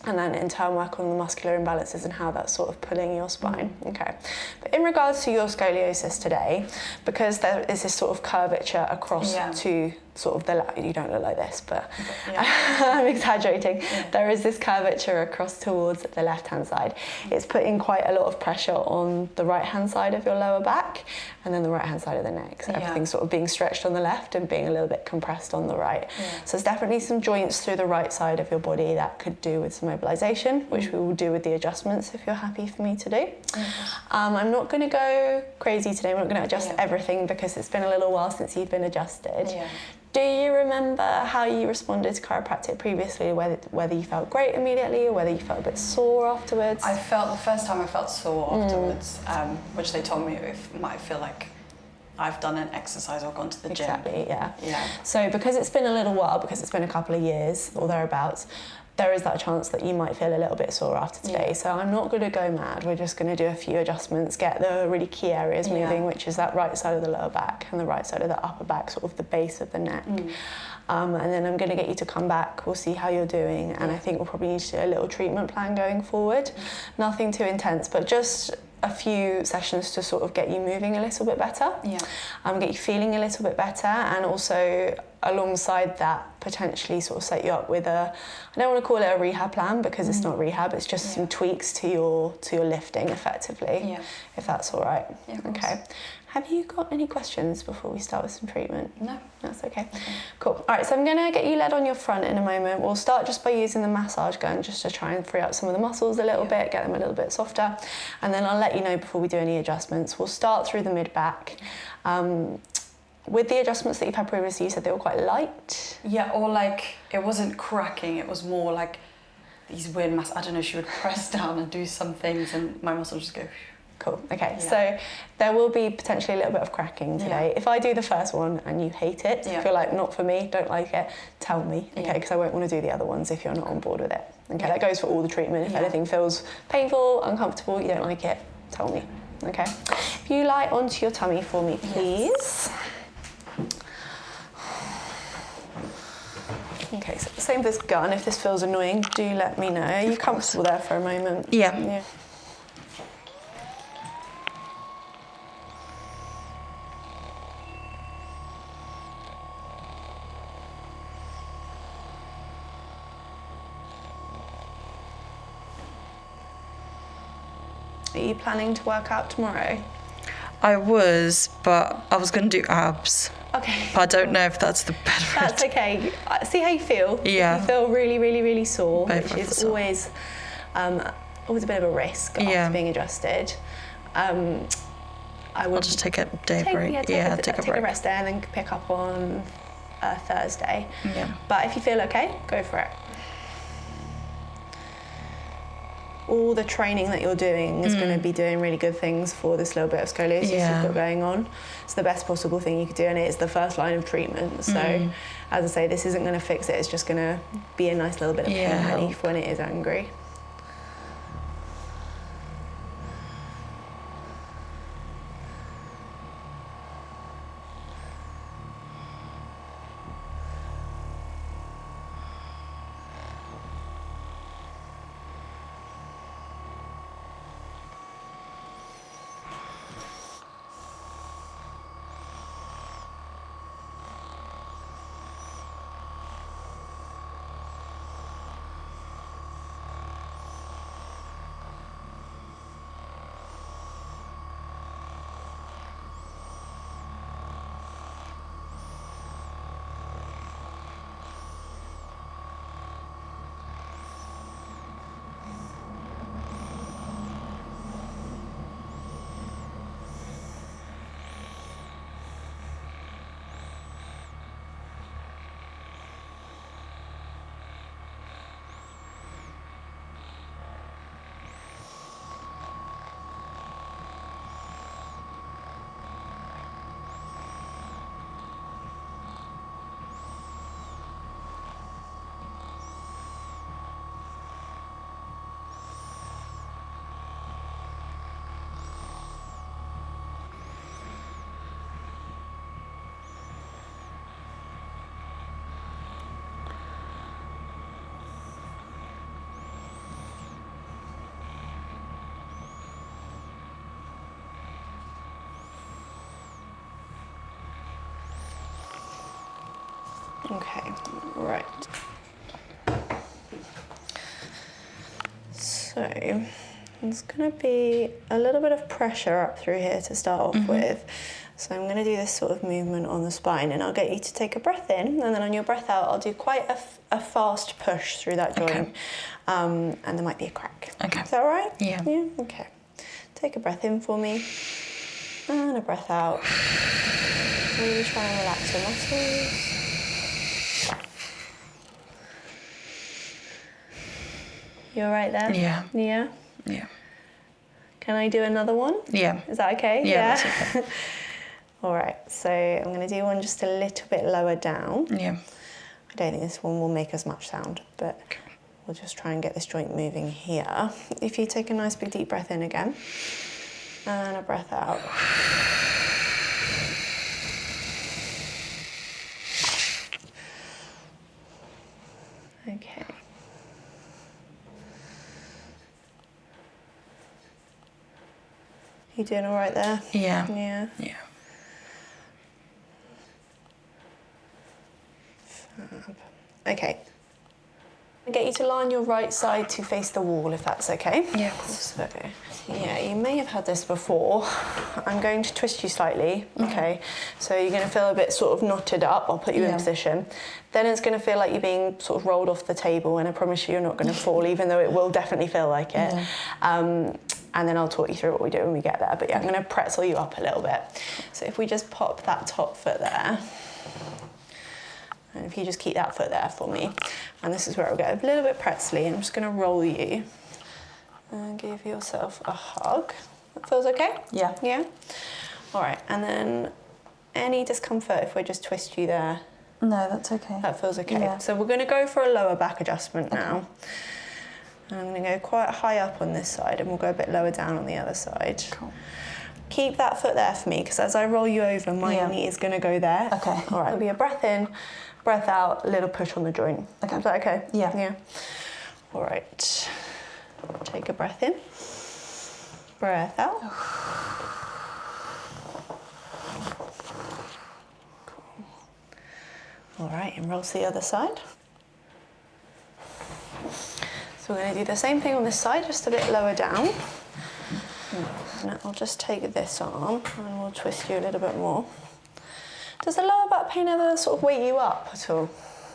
And then in turn work on the muscular imbalances and how that's sort of pulling your spine. Okay. But in regards to your scoliosis today, because there is this sort of curvature across to sort of the, you don't look like this, but I'm exaggerating. There is this curvature across towards the left-hand side. It's putting quite a lot of pressure on the right-hand side of your lower back and then the right-hand side of the neck. So everything's sort of being stretched on the left and being a little bit compressed on the right. So there's definitely some joints through the right side of your body that could do with some mobilization, which we will do with the adjustments if you're happy for me to do. I'm not going to go crazy today. We're not going to adjust everything because it's been a little while since you've been adjusted. Do you remember how you responded to chiropractic previously, whether you felt great immediately or whether you felt a bit sore afterwards? I felt, the first time I felt sore afterwards, which they told me it might feel like I've done an exercise or gone to the gym. Exactly, yeah. So because it's been a little while, because it's been a couple of years or thereabouts, there is that chance that you might feel a little bit sore after today. So I'm not going to go mad. We're just going to do a few adjustments, get the really key areas moving, which is that right side of the lower back and the right side of the upper back, sort of the base of the neck. And then I'm going to get you to come back. We'll see how you're doing. And I think we'll probably need to do a little treatment plan going forward. Nothing too intense, but just a few sessions to sort of get you moving a little bit better. Get you feeling a little bit better, and also alongside that potentially sort of set you up with I don't want to call it a rehab plan because it's not rehab, it's just some tweaks to your lifting effectively, if that's all right. Okay. Have you got any questions before we start with some treatment? No. That's okay. Cool. All right, so I'm going to get you led on your front in a moment. We'll start just by using the massage gun just to try and free up some of the muscles a little bit, get them a little bit softer, and then I'll let you know before we do any adjustments. We'll start through the mid-back. With the adjustments that you've had previously, you said they were quite light? Yeah, or like it wasn't cracking, it was more like these weird I don't know, she would press down and do some things and my muscles just go... Cool, okay, so there will be potentially a little bit of cracking today. If I do the first one and you hate it, if you're like, not for me, don't like it, tell me, okay, because I won't want to do the other ones if you're not on board with it. Okay, that goes for all the treatment. If anything feels painful, uncomfortable, you don't like it, tell me, okay? If you lie onto your tummy for me, please. Okay, so same with this gun. If this feels annoying, do let me know. Are you comfortable there for a moment? Yeah. Are you planning to work out tomorrow? I was, but I was going to do abs. Okay. But I don't know if that's the better That's okay. See how you feel. Yeah. If you feel really, really, really sore, Both which is sore. always a bit of a risk after being adjusted. I'll just take a day break. Take a rest day and then pick up on Thursday. Yeah. But if you feel okay, go for it. All the training that you're doing is going to be doing really good things for this little bit of scoliosis you've got going on. It's the best possible thing you could do, and it is the first line of treatment. So, as I say, this isn't going to fix it. It's just going to be a nice little bit of pain relief when it is angry. Okay, right. So there's going to be a little bit of pressure up through here to start off with. So I'm going to do this sort of movement on the spine, and I'll get you to take a breath in, and then on your breath out, I'll do quite a fast push through that joint, and there might be a crack. Okay. Is that all right? Yeah. Yeah? Okay. Take a breath in for me, and a breath out. Really try and relax your muscles. You all right there? Yeah. Yeah? Yeah. Can I do another one? Yeah. Is that okay? Yeah, that's okay. All right, so I'm going to do one just a little bit lower down. Yeah. I don't think this one will make as much sound, but we'll just try and get this joint moving here. If you take a nice big deep breath in again, and a breath out. Okay. You doing all right there? Yeah. Yeah. Yeah. Fab. Okay. I'll get you to lie on your right side to face the wall, if that's okay. Yeah, of course. So, yeah, you may have had this before. I'm going to twist you slightly, okay? So you're going to feel a bit sort of knotted up. I'll put you in position. Then it's going to feel like you're being sort of rolled off the table, and I promise you you're not going to fall, even though it will definitely feel like it. Yeah. And then I'll talk you through what we do when we get there. But yeah, I'm going to pretzel you up a little bit. So if we just pop that top foot there, and if you just keep that foot there for me, and this is where it'll get a little bit pretzely. I'm just going to roll you and give yourself a hug. That feels okay? Yeah. Yeah? All right, and then any discomfort if we just twist you there? No, that's okay. That feels okay. Yeah. So we're going to go for a lower back adjustment now. And I'm going to go quite high up on this side, and we'll go a bit lower down on the other side. Cool. Keep that foot there for me, because as I roll you over, my knee is going to go there. Okay. All right. It'll be a breath in, breath out, a little push on the joint. Okay. Is that okay? Yeah. Yeah. All right. Take a breath in. Breath out. Cool. All right, and roll to the other side. So we're going to do the same thing on this side, just a bit lower down. And I'll just take this arm and we'll twist you a little bit more. Does the lower back pain ever sort of wake you up at all?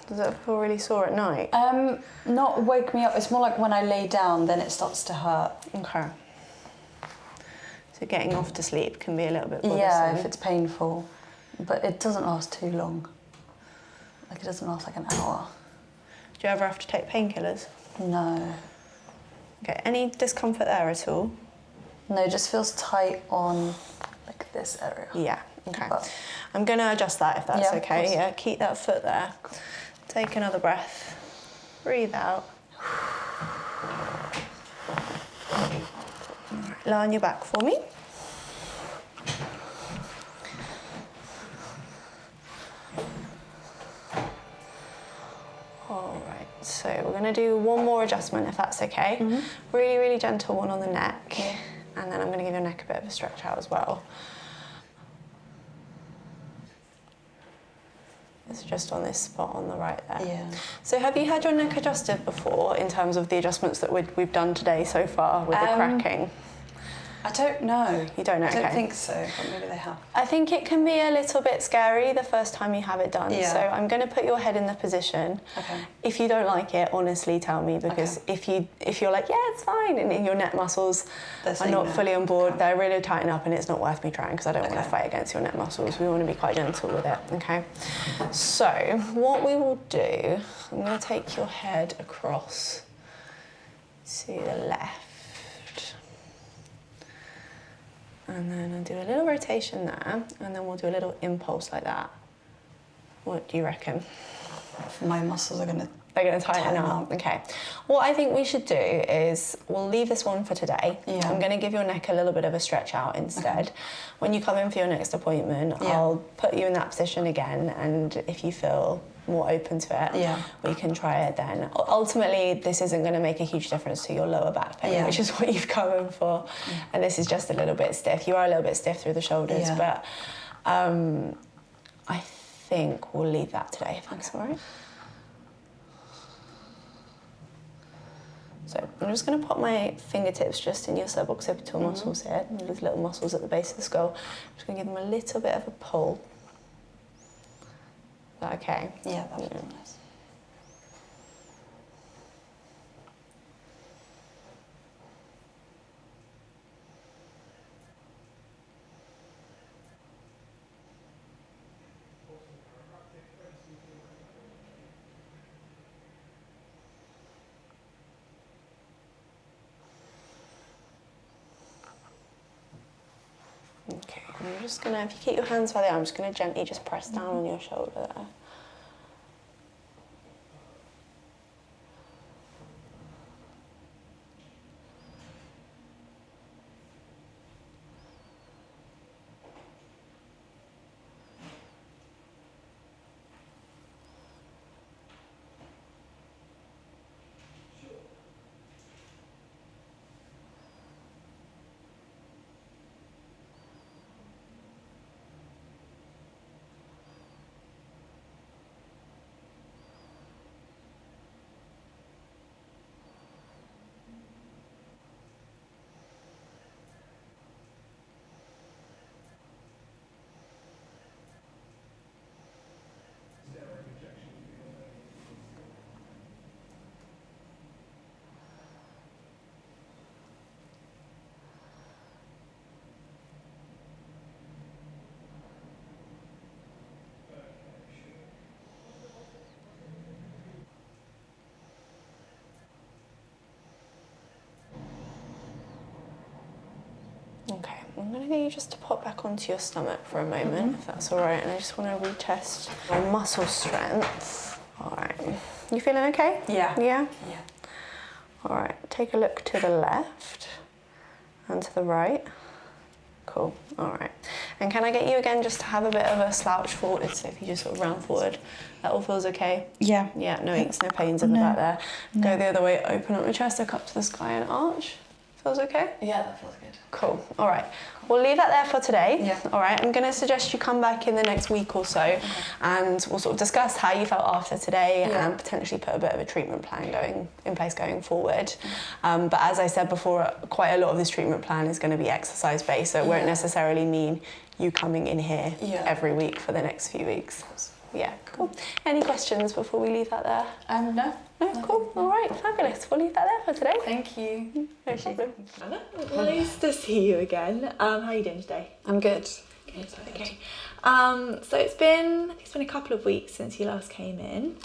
Does it feel really sore at night? Not wake me up. It's more like when I lay down, then it starts to hurt. Okay. So getting off to sleep can be a little bit bothersome. Yeah, if it's painful. But it doesn't last too long. Like, it doesn't last like an hour. Do you ever have to take painkillers? No. Okay, any discomfort there at all? No, it just feels tight on like this area. Yeah, okay. But I'm going to adjust that if that's Yeah, of okay. course. Yeah, keep that foot there. Take another breath. Breathe out. All right, lie on your back for me. All right, so we're going to do one more adjustment if that's okay. Really, really gentle one on the neck. Yeah. And then I'm going to give your neck a bit of a stretch out as well. It's just on this spot on the right there. Yeah. So have you had your neck adjusted before in terms of the adjustments that we've done today so far with the cracking? I don't know. You don't know? I don't Okay. think so, but maybe they have. I think it can be a little bit scary the first time you have it done. Yeah. So I'm going to put your head in the position. Okay. If you don't like it, honestly tell me, because if you're like, yeah, it's fine, and your neck muscles are not fully on board, they're really tighten up, and it's not worth me trying, because I don't want to fight against your neck muscles. We want to be quite gentle with it, okay? So what we will do, I'm going to take your head across to the left. And then I'll do a little rotation there, and then we'll do a little impulse like that. What do you reckon? My muscles are gonna... They're going to tighten up. Okay. What I think we should do is we'll leave this one for today. Yeah. I'm going to give your neck a little bit of a stretch out instead. Okay. When you come in for your next appointment, I'll put you in that position again, and if you feel more open to it, we can try it then. Ultimately, this isn't going to make a huge difference to your lower back pain, which is what you've come in for. And this is just a little bit stiff. You are a little bit stiff through the shoulders, but I think we'll leave that today, if that's all right. So I'm just going to pop my fingertips just in your suboccipital muscles here, these little muscles at the base of the skull. I'm just going to give them a little bit of a pull. Is that okay? Yeah, that would be nice. Okay, I'm just going to, if you keep your hands where they are, I'm just going to gently just press down on your shoulder there. Okay, I'm going to get you just to pop back onto your stomach for a moment, if that's all right, and I just want to retest your muscle strength. All right, you feeling okay? Yeah. Yeah? Yeah. All right, take a look to the left and to the right. Cool, all right. And can I get you again just to have a bit of a slouch forward, so if you just sort of round forward, that all feels okay? Yeah. Yeah, no aches, no pains in the back there. Go the other way, open up your chest, look up to the sky and arch. Feels okay? Yeah, that feels good. Cool. All right. We'll leave that there for today. Yeah. All right. I'm going to suggest you come back in the next week or so, and we'll sort of discuss how you felt after today and potentially put a bit of a treatment plan in place going forward. But as I said before, quite a lot of this treatment plan is going to be exercise based, so it won't necessarily mean you coming in here every week for the next few weeks. Yeah. Cool. Any questions before we leave that there? No. No. Cool. All right. Fabulous. We'll leave that there for today. Thank you. No problem. Nice to see you again. How are you doing today? I'm good. Good. Okay. So it's been a couple of weeks since you last came in,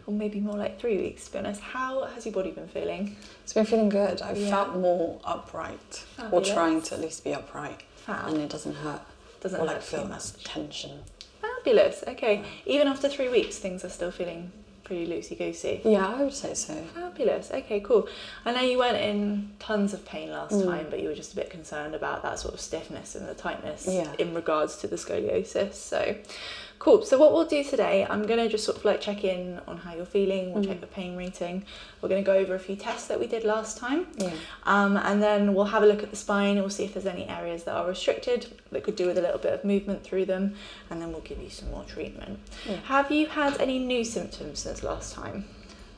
or maybe more like 3 weeks to be honest. How has your body been feeling? It's been feeling good. I felt more upright, or trying to at least be upright, and it doesn't hurt. Doesn't or hurt like feel too that tension. Fabulous. Okay. Even after 3 weeks, things are still feeling pretty loosey-goosey. Yeah, I would say so. Fabulous. Okay, cool. I know you weren't in tons of pain last time, but you were just a bit concerned about that sort of stiffness and the tightness in regards to the scoliosis. So, cool. So what we'll do today, I'm going to just sort of like check in on how you're feeling. We'll check the pain rating. We're going to go over a few tests that we did last time. Yeah. And then we'll have a look at the spine and we'll see if there's any areas that are restricted that could do with a little bit of movement through them. And then we'll give you some more treatment. Yeah. Have you had any new symptoms since last time?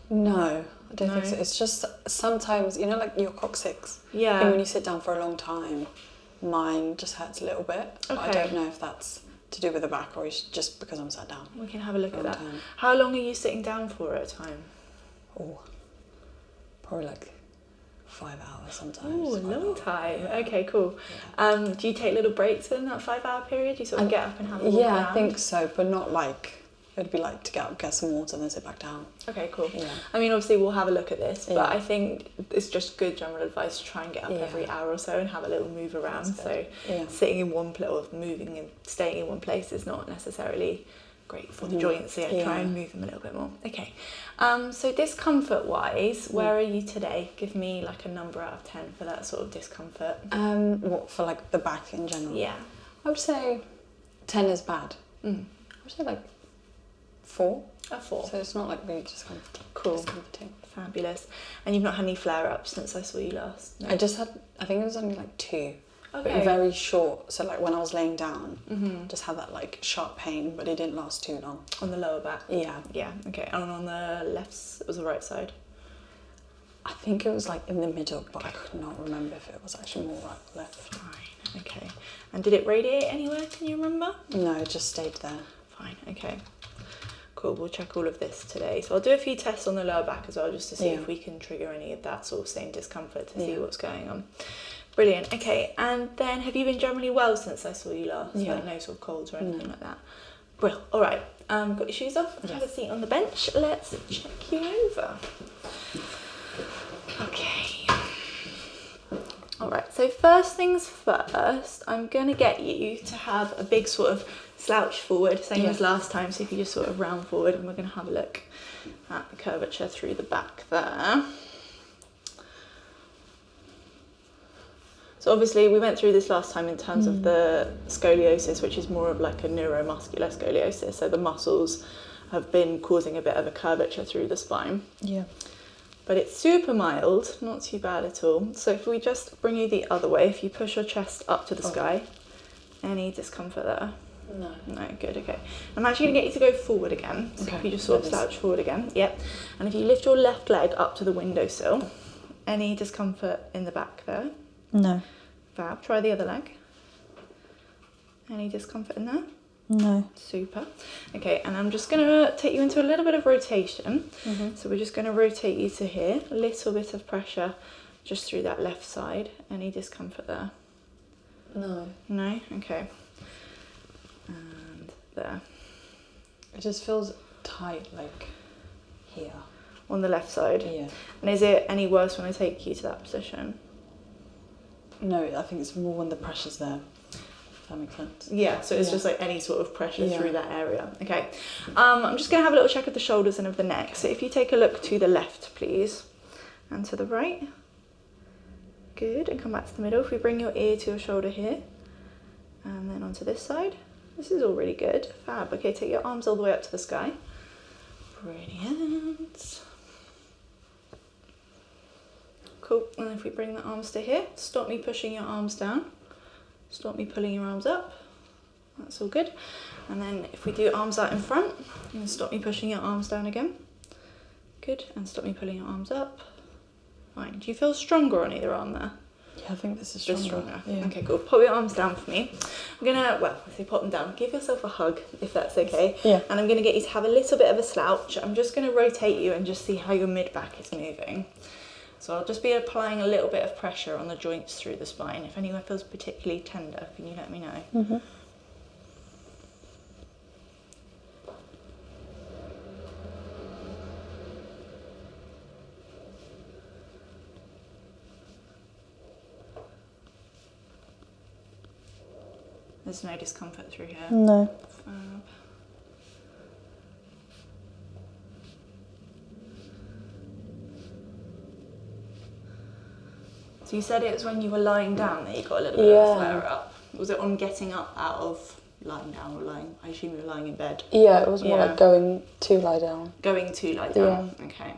No, I don't think so. It's just sometimes, you know, like your coccyx. Yeah. And when you sit down for a long time, mine just hurts a little bit. But I don't know if that's to do with the back or it's just because I'm sat down. We can have a look at that. How long are you sitting down for at a time? Oh, probably like 5 hours sometimes. Oh, a long time. Okay, cool. Yeah. Do you take little breaks in that 5 hour period? You sort of get up and have a walk around? I think so, but not like, it'd be like to get up, get some water and then sit back down. Okay, cool. Yeah. I mean, obviously we'll have a look at this, but I think it's just good general advice to try and get up every hour or so and have a little move around. So sitting in one place or moving and staying in one place is not necessarily great for the joints. So try and move them a little bit more. Okay. So discomfort wise, where are you today? Give me like a number out of 10 for that sort of discomfort. What, for like the back in general? Yeah. I would say 10 is bad. I would say like 4. A 4. So it's not like really discomforting. Cool. Fabulous. And you've not had any flare-ups since I saw you last? No. I just had, I think it was only like 2. but very short. So like when I was laying down, just had that like sharp pain, but it didn't last too long. On the lower back? Yeah. Yeah, okay. And on the left, it was the right side? I think it was like in the middle, but I could not remember if it was actually more right or left. Fine, okay. And did it radiate anywhere, can you remember? No, it just stayed there. Fine, okay. Cool, we'll check all of this today. So I'll do a few tests on the lower back as well, just to see if we can trigger any of that sort of same discomfort to see what's going on. Brilliant, okay. And then have you been generally well since I saw you last? Yeah. Like no sort of colds or anything like that? Brilliant, all right. Got your shoes off, have a seat on the bench. Let's check you over. Okay. All right, so first things first, I'm going to get you to have a big sort of slouch forward, same as last time. So if you just sort of round forward, and we're going to have a look at the curvature through the back there. So obviously we went through this last time in terms of the scoliosis, which is more of like a neuromuscular scoliosis. So the muscles have been causing a bit of a curvature through the spine. Yeah. But it's super mild, not too bad at all. So if we just bring you the other way, if you push your chest up to the sky, any discomfort there? No. No, good, okay. I'm actually going to get you to go forward again. So if you just sort of slouch forward again, yep. And if you lift your left leg up to the windowsill, any discomfort in the back there? No. Fab. Try the other leg. Any discomfort in there? No. Super. Okay, and I'm just going to take you into a little bit of rotation. So we're just going to rotate you to here. A little bit of pressure just through that left side. Any discomfort there? No. No? Okay. And there. It just feels tight, like here. On the left side? Yeah. And is it any worse when I take you to that position? No, I think it's more when the pressure's there. If that makes sense. Yeah, so it's just like any sort of pressure through that area. Okay. I'm just going to have a little check of the shoulders and of the neck. So if you take a look to the left, please, and to the right. Good, and come back to the middle. If we bring your ear to your shoulder here, and then onto this side. This is all really good. Fab. Okay, take your arms all the way up to the sky. Brilliant. Cool, and if we bring the arms to here, stop me pushing your arms down. Stop me pulling your arms up. That's all good. And then if we do arms out in front, you can stop me pushing your arms down again. Good, and stop me pulling your arms up. Fine. Do you feel stronger on either arm there? Yeah, I think this is Bit stronger. stronger. Yeah. Okay, cool. Pop your arms down for me. I'm gonna, well, I say pop them down. Give yourself a hug, if that's okay. Yeah. And I'm gonna get you to have a little bit of a slouch. I'm just gonna rotate you and just see how your mid-back is moving. So I'll just be applying a little bit of pressure on the joints through the spine. If anywhere feels particularly tender, can you let me know? There's no discomfort through here? No. Fab. So you said it was when you were lying down that you got a little bit of a flare up. Was it on getting up out of lying down or lying? I assume you were lying in bed. Yeah, it was more like going to lie down. Going to lie down. Yeah. Okay.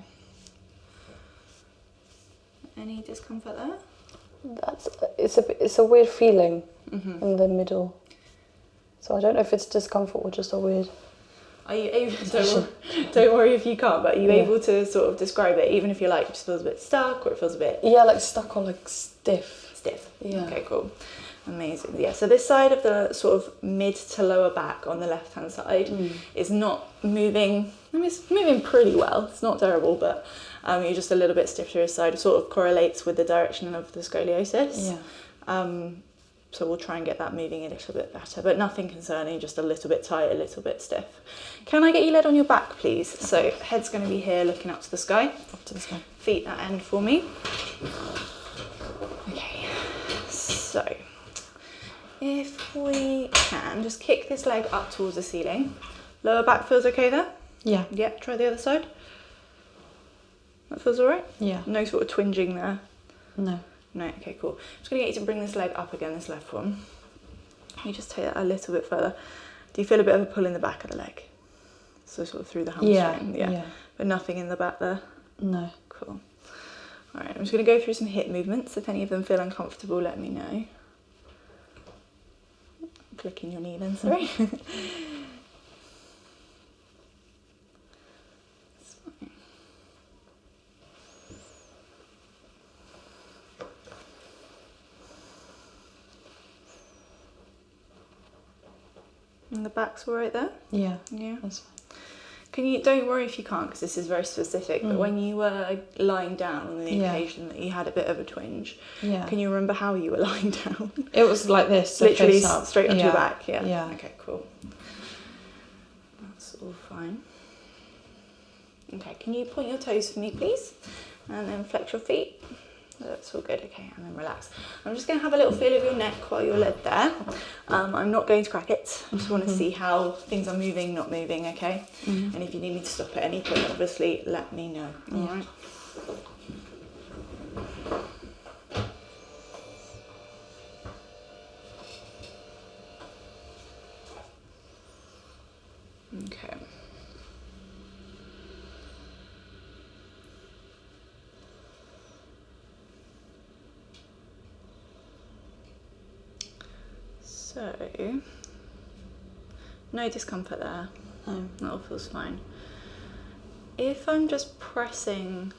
Any discomfort there? It's a weird feeling in the middle. So I don't know if it's discomfort or just a weird. Are you able? Don't worry if you can't. But are you able to sort of describe it, even if you're like it just feels a bit stuck or it feels a bit? Yeah, like stuck or like stiff. Stiff. Yeah. Okay, cool. Amazing. Yeah. So this side of the sort of mid to lower back on the left hand side is not moving. I mean, it's moving pretty well. It's not terrible, but you're just a little bit stiff to your side. It sort of correlates with the direction of the scoliosis. Yeah. So we'll try and get that moving a little bit better, but nothing concerning, just a little bit tight, a little bit stiff. Can I get you laid on your back, please? So head's going to be here looking up to the sky. Up to the sky. Feet at end for me. Okay, so if we can, just kick this leg up towards the ceiling. Lower back feels okay there? Yeah. Yeah, try the other side. That feels all right? Yeah. No sort of twinging there? No. No, okay, cool. I'm just going to get you to bring this leg up again, this left one. You just take that a little bit further. Do you feel a bit of a pull in the back of the leg? So sort of through the hamstring? Yeah. But nothing in the back there? No. Cool. All right, I'm just going to go through some hip movements. If any of them feel uncomfortable, let me know. clicking your knee then, sorry. And the back's all right there? Yeah. Yeah. That's fine. Can you, don't worry if you can't, because this is very specific, but when you were lying down on the occasion that you had a bit of a twinge, can you remember how you were lying down? It was like this. Literally face up. straight onto your back, Yeah. Okay, cool. That's all fine. Okay, can you point your toes for me, please? And then flex your feet. That's all good, okay, and then relax. I'm just going to have a little feel of your neck while you're led there. I'm not going to crack it. I just want to see how things are moving, not moving, okay? And if you need me to stop at any point, obviously, let me know, all right? Okay. So, no discomfort there. No, that all feels fine. If I'm just pressing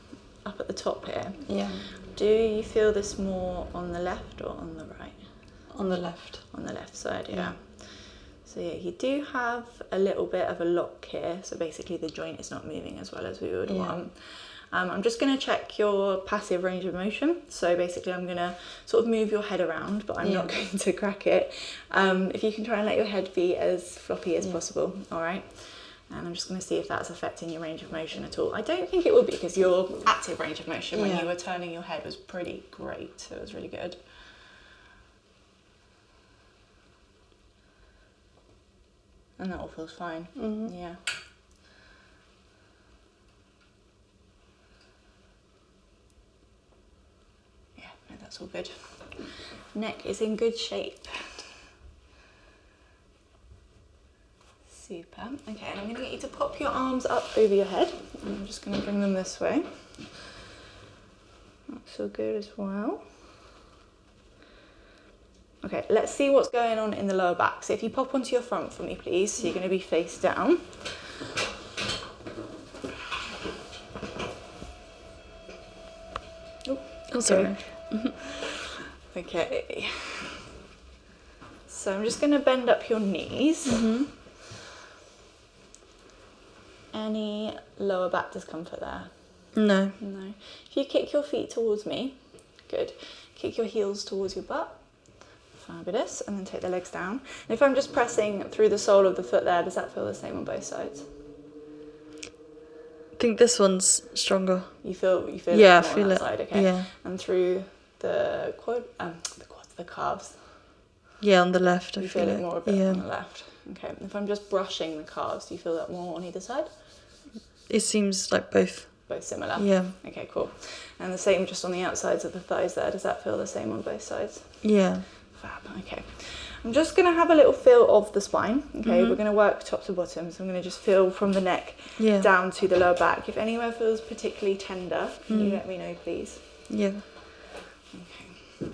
up at the top here, do you feel this more on the left or on the right? On the left. On the left side, yeah. So yeah, you do have a little bit of a lock here. So basically the joint is not moving as well as we would want. I'm just going to check your passive range of motion. So basically I'm going to sort of move your head around, but I'm not going to crack it. If you can try and let your head be as floppy as possible, all right? And I'm just going to see if that's affecting your range of motion at all. I don't think it would be, because your active range of motion when you were turning your head was pretty great. So it was really good. And that all feels fine. Yeah. No, that's all good. Neck is in good shape. Super. Okay, and I'm going to get you to pop your arms up over your head. And I'm just going to bring them this way. That's all good as well. Okay, let's see what's going on in the lower back. So if you pop onto your front for me, please. So you're going to be face down. Oh, sorry. Okay. So I'm just going to bend up your knees. Any lower back discomfort there? No. No. If you kick your feet towards me, good. Kick your heels towards your butt. Fabulous. And then take the legs down. And if I'm just pressing through the sole of the foot there, does that feel the same on both sides? I think this one's stronger. You feel it I more feel on that it. side, okay? Yeah. And through the the calves. Yeah, on the left. You feel it more a bit on the left. Okay. If I'm just brushing the calves, do you feel that more on either side? It seems like both. Both similar? Yeah. Okay, cool. And the same just on the outsides of the thighs there. Does that feel the same on both sides? Yeah. Fab, okay. I'm just going to have a little feel of the spine, okay? We're going to work top to bottom, so I'm going to just feel from the neck down to the lower back. If anywhere feels particularly tender, can you let me know, please? Yeah. Okay.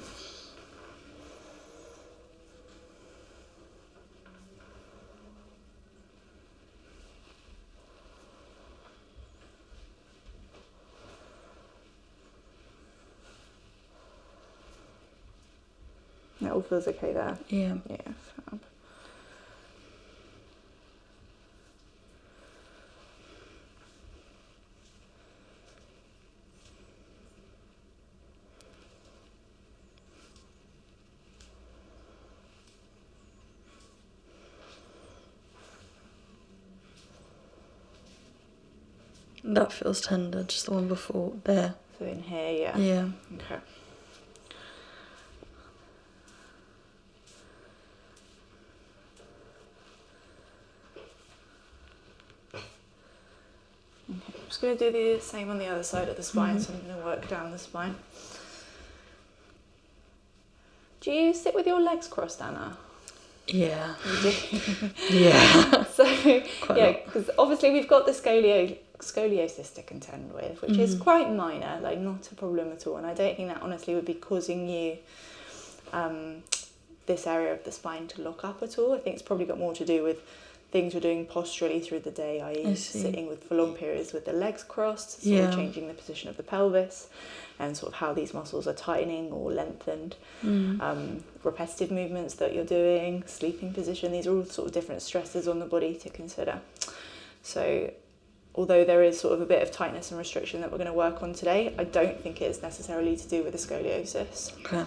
That all feels okay there? Yeah. Yeah, fab. That feels tender, just the one before there. So in here, yeah? Yeah. Okay. I'm just going to do the same on the other side of the spine, so I'm going to work down the spine. Do you sit with your legs crossed, Anna? Yeah. You do? Yeah. So, yeah, because obviously we've got the scoliosis to contend with, which is quite minor, like not a problem at all, and I don't think that honestly would be causing you this area of the spine to lock up at all. I think it's probably got more to do with things you're doing posturally through the day, i.e. sitting for long periods with the legs crossed, sort of changing the position of the pelvis, and sort of how these muscles are tightening or lengthened. Repetitive movements that you're doing, sleeping position, these are all sort of different stresses on the body to consider. So although there is sort of a bit of tightness and restriction that we're going to work on today, I don't think it's necessarily to do with the scoliosis. Okay.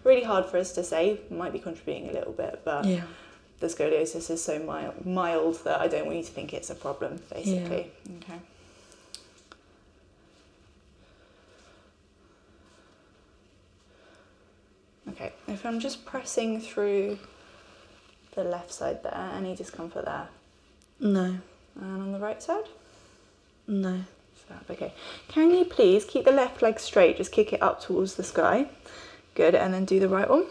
Really hard for us to say, might be contributing a little bit, but the scoliosis is so mild that I don't want you to think it's a problem, basically. Okay. Okay, if I'm just pressing through the left side there, any discomfort there? No. And on the right side? No. Okay. Can you please keep the left leg straight, just kick it up towards the sky? Good, and then do the right one.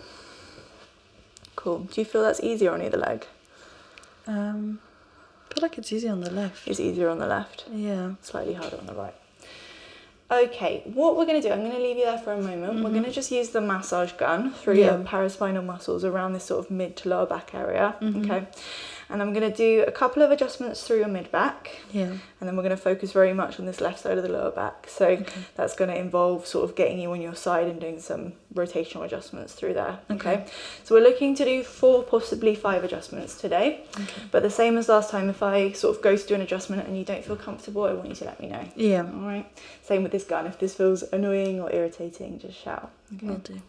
Cool. Do you feel that's easier on either leg? I feel like it's easier on the left. It's easier on the left? Yeah. Slightly harder on the right. Okay, what we're going to do, I'm going to leave you there for a moment. We're going to just use the massage gun through your paraspinal muscles around this sort of mid to lower back area. Okay. And I'm going to do a couple of adjustments through your mid back. Yeah. And then we're going to focus very much on this left side of the lower back. So that's going to involve sort of getting you on your side and doing some rotational adjustments through there. Okay. So we're looking to do 4, possibly 5 adjustments today. Okay. But the same as last time, if I sort of go to do an adjustment and you don't feel comfortable, I want you to let me know. Yeah. All right. Same with this gun. If this feels annoying or irritating, just shout. Okay. Will do.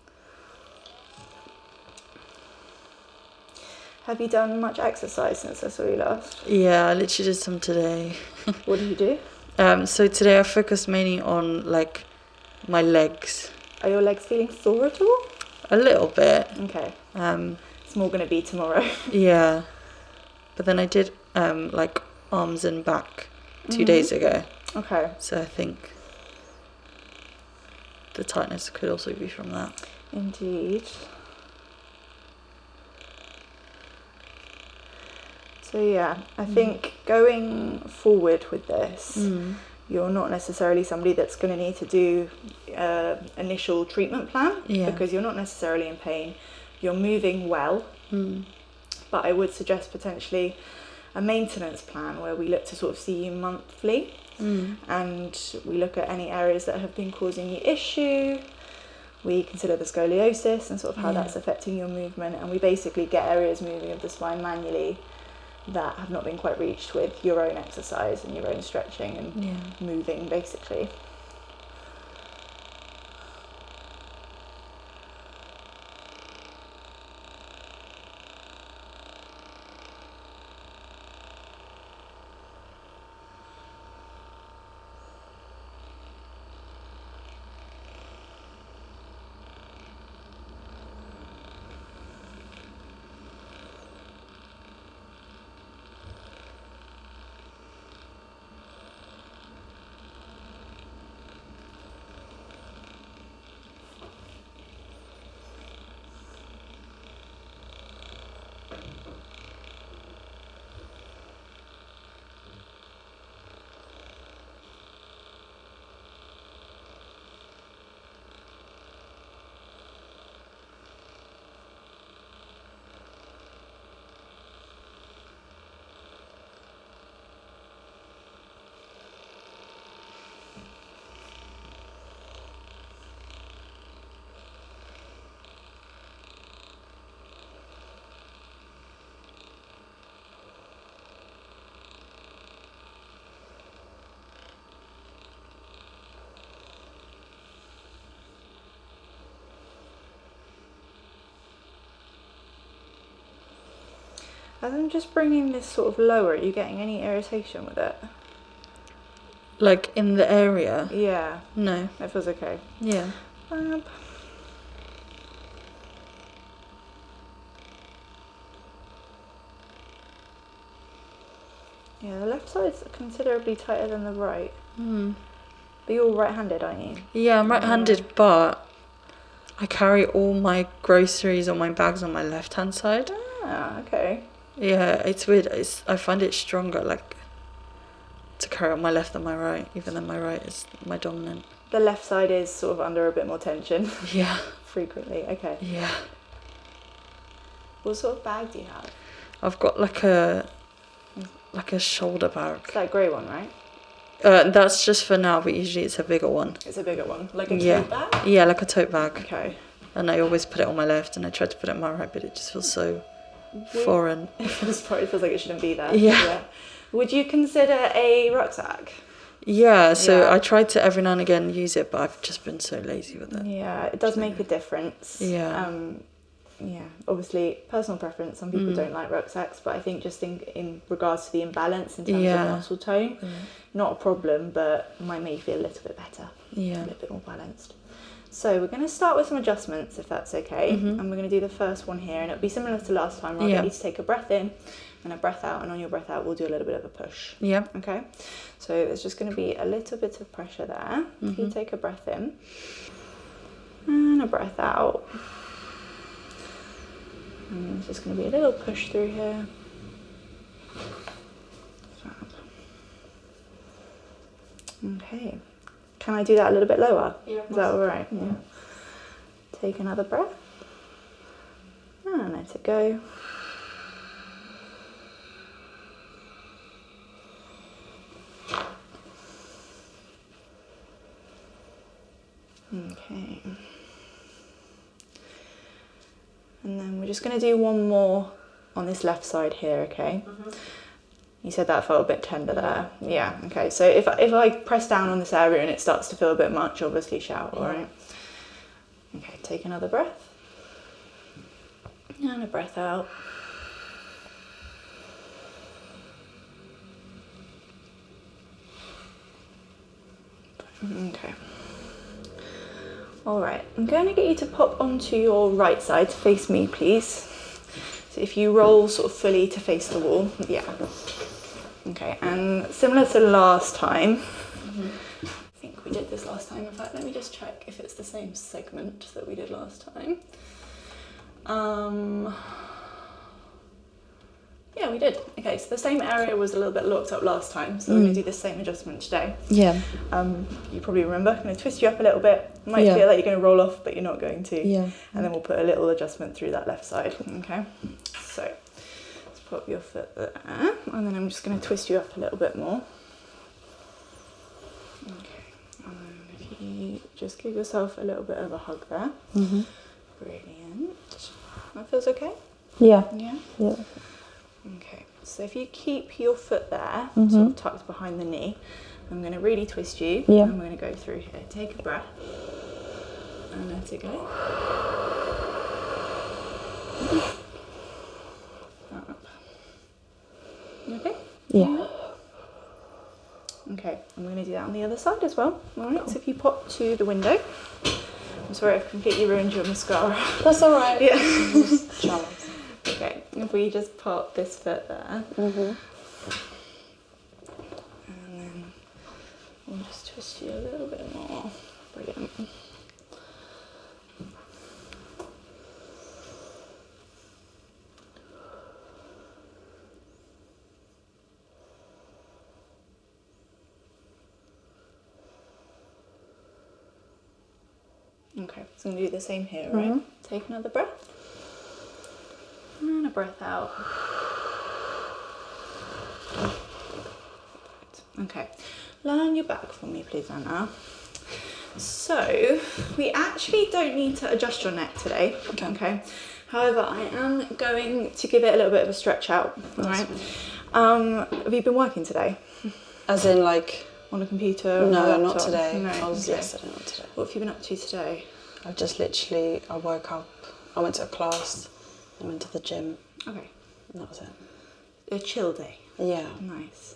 Have you done much exercise since I saw you last? Yeah, I literally did some today. What do you do? So today I focused mainly on like my legs. Are your legs feeling sore at all? A little bit. Okay. It's more going to be tomorrow. Yeah. But then I did like arms and back 2 days ago. Okay. So I think the tightness could also be from that. Indeed. So yeah, I think going forward with this, you're not necessarily somebody that's going to need to do initial treatment plan because you're not necessarily in pain. You're moving well, but I would suggest potentially a maintenance plan where we look to sort of see you monthly and we look at any areas that have been causing you issue. We consider the scoliosis and sort of how that's affecting your movement, and we basically get areas moving of the spine manually that have not been quite reached with your own exercise and your own stretching and moving, basically. As I'm just bringing this sort of lower, are you getting any irritation with it? Like in the area? Yeah. No. It feels okay. Yeah. Yeah, the left side's considerably tighter than the right. But you're right-handed, aren't you? Yeah, I'm right-handed, but I carry all my groceries or my bags on my left-hand side. Ah, okay. Yeah, it's weird. I find it stronger, like, to carry on my left than my right, even though my right is my dominant. The left side is sort of under a bit more tension. Yeah. Frequently, okay. Yeah. What sort of bag do you have? I've got like a shoulder bag. It's that grey one, right? That's just for now, but usually it's a bigger one. It's a bigger one, like a tote bag? Yeah, like a tote bag. Okay. And I always put it on my left, and I try to put it on my right, but it just feels so foreign. This probably feels like it shouldn't be there. Yeah. Would you consider a rucksack? Yeah, so I try to every now and again use it, but I've just been so lazy with it. Yeah, it does make a difference. Yeah. Obviously personal preference. Some people don't like rucksacks, but I think just in regards to the imbalance in terms of muscle tone, not a problem, but might make you feel a little bit better. Yeah. A little bit more balanced. So we're going to start with some adjustments, if that's okay. And we're going to do the first one here, and it'll be similar to last time. I'll get you to take a breath in and a breath out, and on your breath out, we'll do a little bit of a push. Yeah. Okay. So there's just going to be a little bit of pressure there. If you take a breath in and a breath out. And there's just going to be a little push through here. Okay. Can I do that a little bit lower? Yeah. Is that all right? Yeah. Take another breath. And let it go. Okay. And then we're just going to do one more on this left side here, okay? You said that felt a bit tender there. Yeah, okay. So if I press down on this area and it starts to feel a bit much, obviously shout, all right? Okay, take another breath. And a breath out. Okay. All right, I'm going to get you to pop onto your right side, to face me, please. So if you roll sort of fully to face the wall, yeah. Okay, and similar to last time, I think we did this last time. In fact, let me just check if it's the same segment that we did last time. Yeah, we did. Okay, so the same area was a little bit locked up last time, so we're going to do the same adjustment today. Yeah. You probably remember, I'm going to twist you up a little bit. You might feel like you're going to roll off, but you're not going to. Yeah. And then we'll put a little adjustment through that left side, okay? So, let's put your foot there, and then I'm just going to twist you up a little bit more. Okay, and then if you just give yourself a little bit of a hug there. Brilliant. That feels okay? Yeah. Yeah? Yeah. Okay, so if you keep your foot there, sort of tucked behind the knee, I'm going to really twist you, and we're going to go through here. Take a breath, and let it go. Up. You okay? Yeah. Okay, I'm going to do that on the other side as well. Alright, so if you pop to the window. I'm sorry I've completely ruined your mascara. That's all right. Yeah. Okay, if we just pop this foot there, and then we'll just twist you a little bit more. Brilliant. Okay, so I'm going to do the same here, right? Take another breath. And a breath out. Okay, lie on your back for me, please, Anna. So, we actually don't need to adjust your neck today, okay? However, I am going to give it a little bit of a stretch out, alright? Have you been working today? As in, like... On a computer? No, not today. No, I was yesterday, not today. What have you been up to today? I've just literally, I woke up, I went to a class, I went to the gym. Okay. And that was it. A chill day? Yeah. Nice.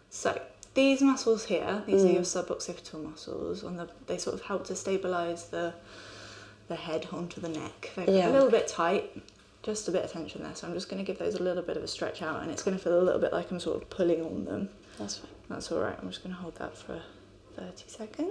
So, these muscles here, these are your suboccipital muscles, and they sort of help to stabilise the head onto the neck. They're a little bit tight, just a bit of tension there, so I'm just going to give those a little bit of a stretch out, and it's going to feel a little bit like I'm sort of pulling on them. That's fine. That's alright, I'm just going to hold that for 30 seconds.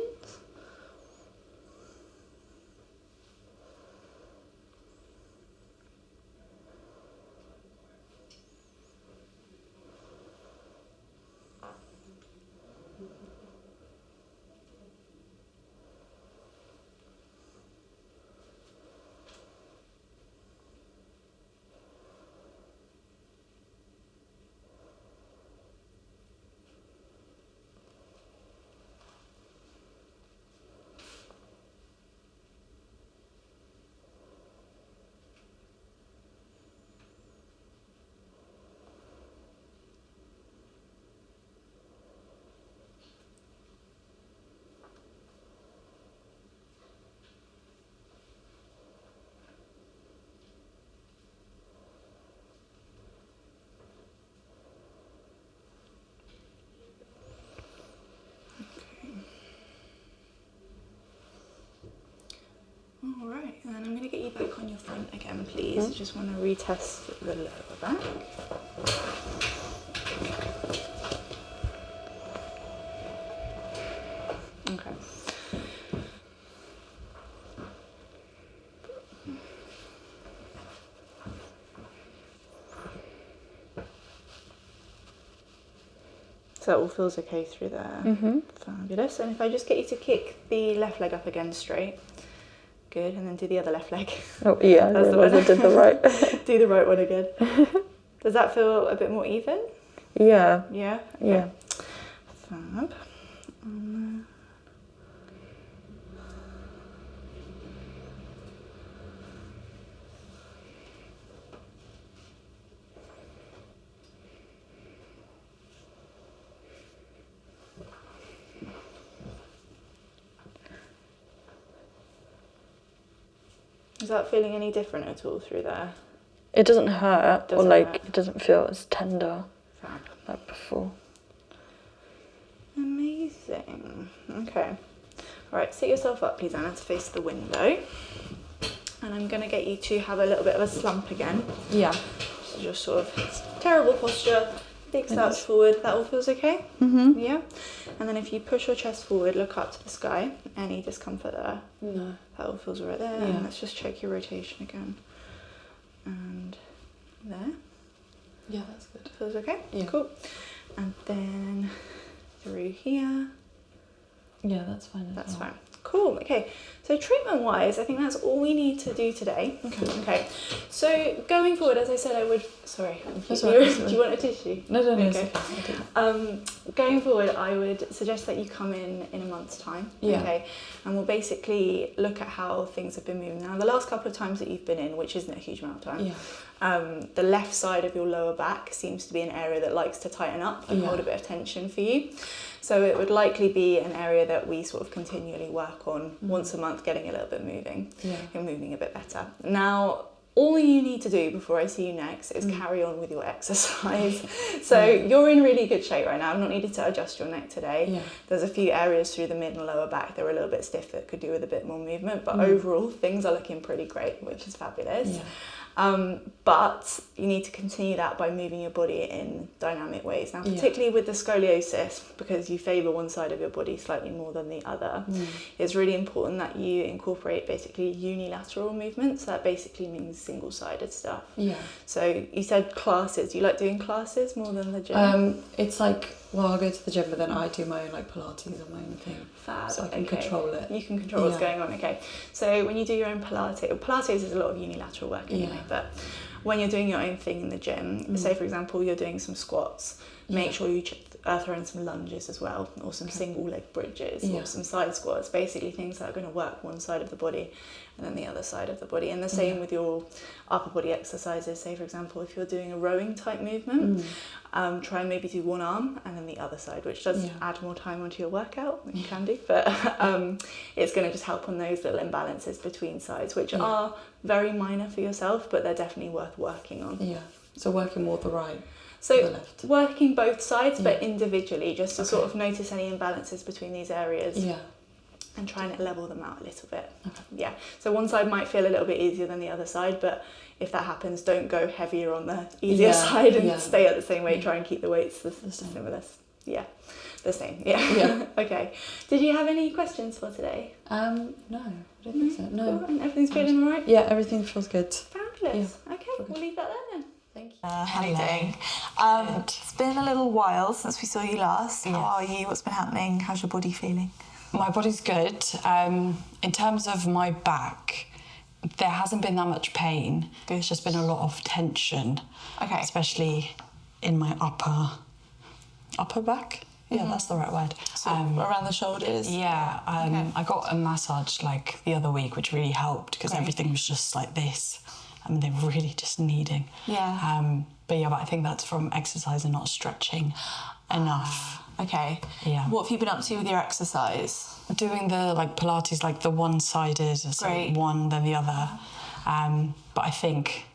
So just want to retest the lower back. Okay. So that all feels okay through there. Fabulous. And if I just get you to kick the left leg up again straight. Good. And then do the other left leg. Oh, yeah, I realised I did the right. Do the right one again. Does that feel a bit more even? Yeah. Yeah? Okay. Yeah. Fab. Is that feeling any different at all through there? It doesn't hurt, Doesn't or like hurt. it doesn't feel as tender Fab. like before. Amazing. Okay. All right, sit yourself up, please, Anna, to face the window. And I'm going to get you to have a little bit of a slump again. Yeah. So just sort of terrible posture, big slouch forward. That all feels okay? Yeah. And then if you push your chest forward, look up to the sky. Any discomfort there? No. That all feels right there. Yeah. And let's just check your rotation again. And there. Yeah, that's good. Feels okay? Yeah. Cool. And then through here. Yeah, that's fine. That's fine. Cool. Okay. So treatment-wise, I think that's all we need to do today. Okay. So going forward, as I said, I would. Sorry. That's all right. Do you want a tissue? No. Okay. Going forward, I would suggest that you come in a month's time. Yeah. Okay. And we'll basically look at how things have been moving. Now, the last couple of times that you've been in, which isn't a huge amount of time. Yeah. The left side of your lower back seems to be an area that likes to tighten up and hold a bit of tension for you. So it would likely be an area that we sort of continually work on once a month, getting a little bit moving. Yeah. You're moving a bit better. Now, all you need to do before I see you next is carry on with your exercise. So you're in really good shape right now. I've not needed to adjust your neck today. Yeah. There's a few areas through the mid and lower back that are a little bit stiff that could do with a bit more movement, but overall things are looking pretty great, which is fabulous. Yeah. But you need to continue that by moving your body in dynamic ways. Now, particularly with the scoliosis, because you favour one side of your body slightly more than the other, it's really important that you incorporate basically unilateral movements. So that basically means single-sided stuff. Yeah. So you said classes. Do you like doing classes more than the gym? It's like, well, I'll go to the gym, but then I do my own like Pilates and my own thing. Fab. So I can control it. You can control what's going on, okay. So when you do your own Pilates is a lot of unilateral work anyway, but when you're doing your own thing in the gym, say for example you're doing some squats, make sure you throw in some lunges as well, or some single leg bridges, or some side squats, basically things that are going to work one side of the body and then the other side of the body. And the same with your upper body exercises. Say for example if you're doing a rowing type movement, try and maybe do one arm and then the other side, which does add more time onto your workout, you can do, but it's going to just help on those little imbalances between sides, which are very minor for yourself, but they're definitely worth working on. Yeah. So working more the right. So working both sides, but individually, just to sort of notice any imbalances between these areas. Yeah. And try and level them out a little bit. Okay. Yeah. So one side might feel a little bit easier than the other side, but if that happens, don't go heavier on the easier side and stay at the same weight. Try and keep the weights the similar. Yeah. The same. Yeah. Okay. Did you have any questions for today? No, I don't think so. No. Cool. And everything's feeling all right? Yeah, everything feels good. Fabulous. Okay, we'll leave that there then. Thank you. How are you doing? It's been a little while since we saw you last. How are you? What's been happening? How's your body feeling? My body's good. In terms of my back, there hasn't been that much pain. There's just been a lot of tension. Okay. Especially in my upper back. Yeah, that's the right word. So around the shoulders? Yeah. I got a massage like the other week, which really helped because everything was just like this. I mean, they were really just kneading. Yeah. But I think that's from exercise and not stretching enough. Okay. Yeah. What have you been up to with your exercise? Doing the like Pilates, like the one-sided, so one then the other. But I think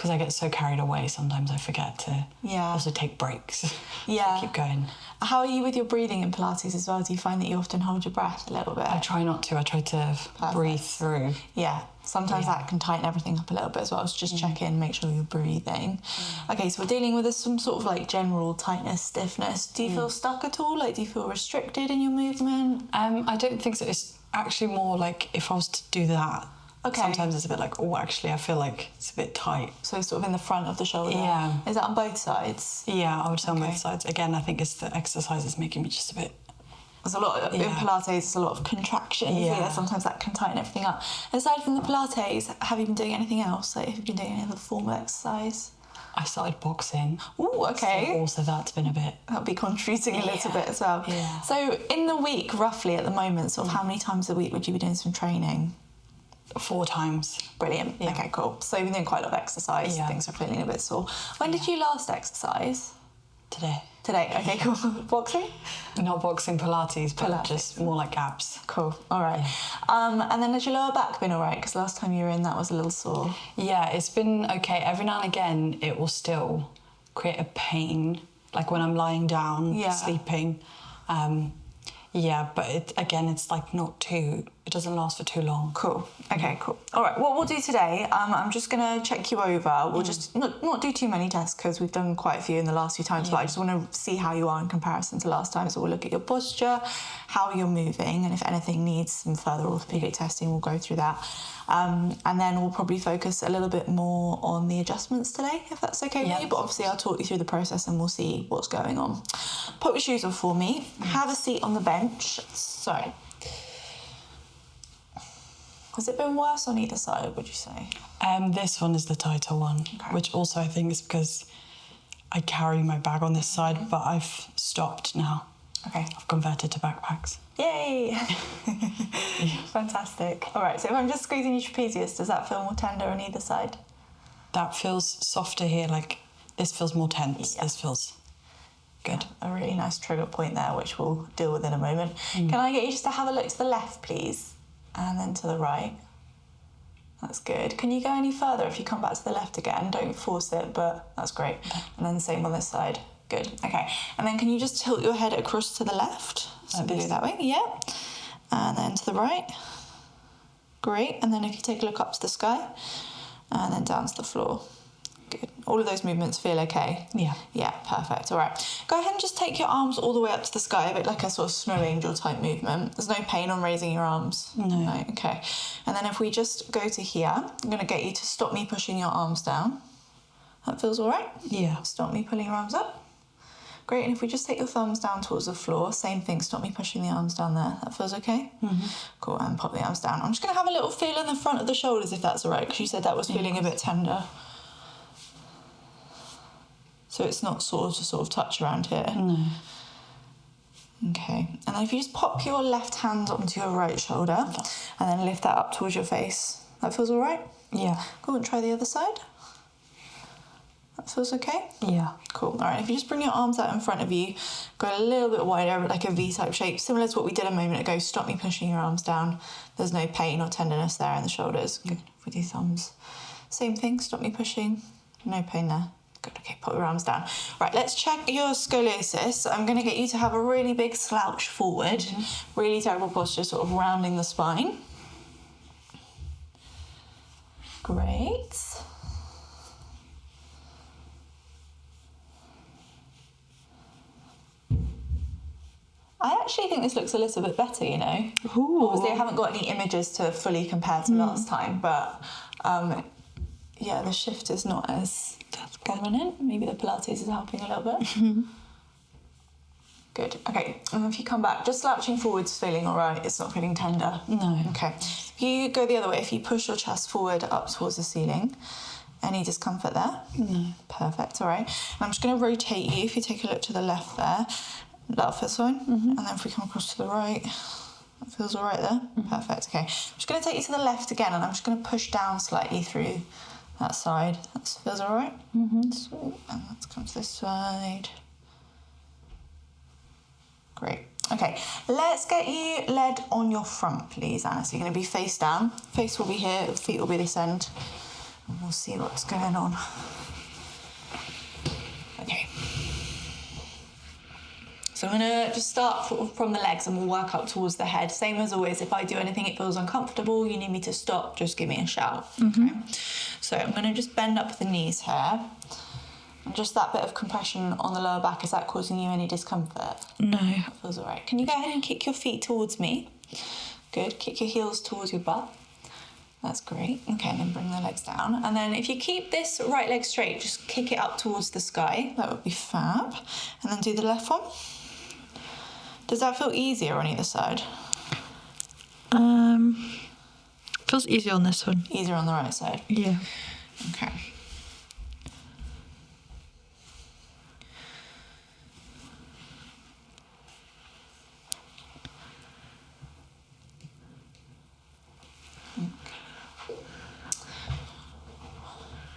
because I get so carried away, sometimes I forget to also take breaks. Yeah. Keep going. How are you with your breathing in Pilates as well? Do you find that you often hold your breath a little bit? I try not to. I try to breathe through. Yeah. Sometimes that can tighten everything up a little bit as well. So just check in, make sure you're breathing. Okay, so we're dealing with some sort of like general tightness, stiffness. Do you feel stuck at all? Like, do you feel restricted in your movement? I don't think so. It's actually more like if I was to do that, sometimes it's a bit like, oh, actually, I feel like it's a bit tight. So sort of in the front of the shoulder? Yeah. Is that on both sides? Yeah, I would say on both sides. Again, I think it's the exercise is making me just a bit... There's a lot in Pilates, there's a lot of contractions. Yeah, sometimes that can tighten everything up. Aside from the Pilates, have you been doing anything else? Like, have you been doing any other form of exercise? I started boxing. Ooh, okay. So also that's been a bit... That'll be contributing a little bit as well. Yeah. So in the week, roughly at the moment, sort of how many times a week would you be doing some training? 4 times. Brilliant. Yeah. Okay, cool. So you've been doing quite a lot of exercise. Yeah. Things are feeling a bit sore. When did you last exercise? Today. Today, okay, cool. Boxing? Not boxing, Pilates, but just more like abs. Cool, all right. Yeah. And then has your lower back been all right? Because last time you were in, that was a little sore. Yeah, it's been okay. Every now and again, it will still create a pain, like when I'm lying down, sleeping. But it's like not too... It doesn't last for too long. Cool. Okay, cool. All right, what we'll do today, I'm just going to check you over. We'll just not do too many tests because we've done quite a few in the last few times, but I just want to see how you are in comparison to last time. So we'll look at your posture, how you're moving, and if anything needs some further orthopaedic testing, we'll go through that. And then we'll probably focus a little bit more on the adjustments today, if that's okay with you. But obviously I'll talk you through the process and we'll see what's going on. Put your shoes on for me. Have a seat on the bench. So... Has it been worse on either side, would you say? This one is the tighter one, which also I think is because I carry my bag on this side, but I've stopped now. Okay. I've converted to backpacks. Yay! Fantastic. All right, so if I'm just squeezing your trapezius, does that feel more tender on either side? That feels softer here, like this feels more tense. Yeah. This feels good. A really nice trigger point there, which we'll deal with in a moment. Can I get you just to have a look to the left, please? And then to the right. That's good. Can you go any further if you come back to the left again? Don't force it, but that's great. And then the same on this side. Good. Okay. And then can you just tilt your head across to the left? So we do that way. Yeah. And then to the right. Great. And then if you take a look up to the sky and then down to the floor. Good. All of those movements feel okay? Yeah. Yeah, perfect. All right. Go ahead and just take your arms all the way up to the sky, a bit like a sort of snow angel type movement. There's no pain on raising your arms? No. Okay. And then if we just go to here, I'm going to get you to stop me pushing your arms down. That feels all right? Yeah. Stop me pulling your arms up. Great. And if we just take your thumbs down towards the floor, same thing, stop me pushing the arms down there. That feels okay? Mm-hmm. Cool. And pop the arms down. I'm just going to have a little feel in the front of the shoulders if that's all right, because you said that was feeling a bit tender. So it's not sort of touch around here. No. Okay. And then if you just pop your left hand onto your right shoulder and then lift that up towards your face. That feels all right? Yeah. Go and try the other side. That feels okay? Yeah. Cool. All right. If you just bring your arms out in front of you, go a little bit wider, like a V-type shape, similar to what we did a moment ago. Stop me pushing your arms down. There's no pain or tenderness there in the shoulders. Good. If we do thumbs. Same thing. Stop me pushing. No pain there. Good, okay, put your arms down. Right, let's check your scoliosis. I'm going to get you to have a really big slouch forward. Really terrible posture, sort of rounding the spine. Great. I actually think this looks a little bit better, you know. Ooh. Obviously, I haven't got any images to fully compare to last time, but... yeah, the shift is not as prominent. Maybe the Pilates is helping a little bit. Good. Okay, and if you come back, just slouching forwards feeling all right. It's not feeling tender. No. Okay. If you go the other way, if you push your chest forward up towards the ceiling, any discomfort there? No. Perfect, all right. And I'm just going to rotate you. If you take a look to the left there, that feels fine. And then if we come across to the right, that feels all right there. Perfect, okay. I'm just going to take you to the left again, and I'm just going to push down slightly through that side. That feels all right. Sweet. And let's come to this side. Great. Okay, let's get you led on your front, please, Anna. So you're going to be face down. Face will be here, feet will be this end. and we'll see what's going on. Okay. So I'm going to just start from the legs and we'll work up towards the head. Same as always, if I do anything it feels uncomfortable, you need me to stop, just give me a shout. Okay. So I'm going to just bend up the knees here. And just that bit of compression on the lower back, is that causing you any discomfort? No. That feels all right. Can you go ahead and kick your feet towards me? Good. Kick your heels towards your butt. That's great. Okay, and then bring the legs down. And then if you keep this right leg straight, just kick it up towards the sky. That would be fab. And then do the left one. Does that feel easier on either side? Feels easier on this one. Easier on the right side? Yeah. Okay.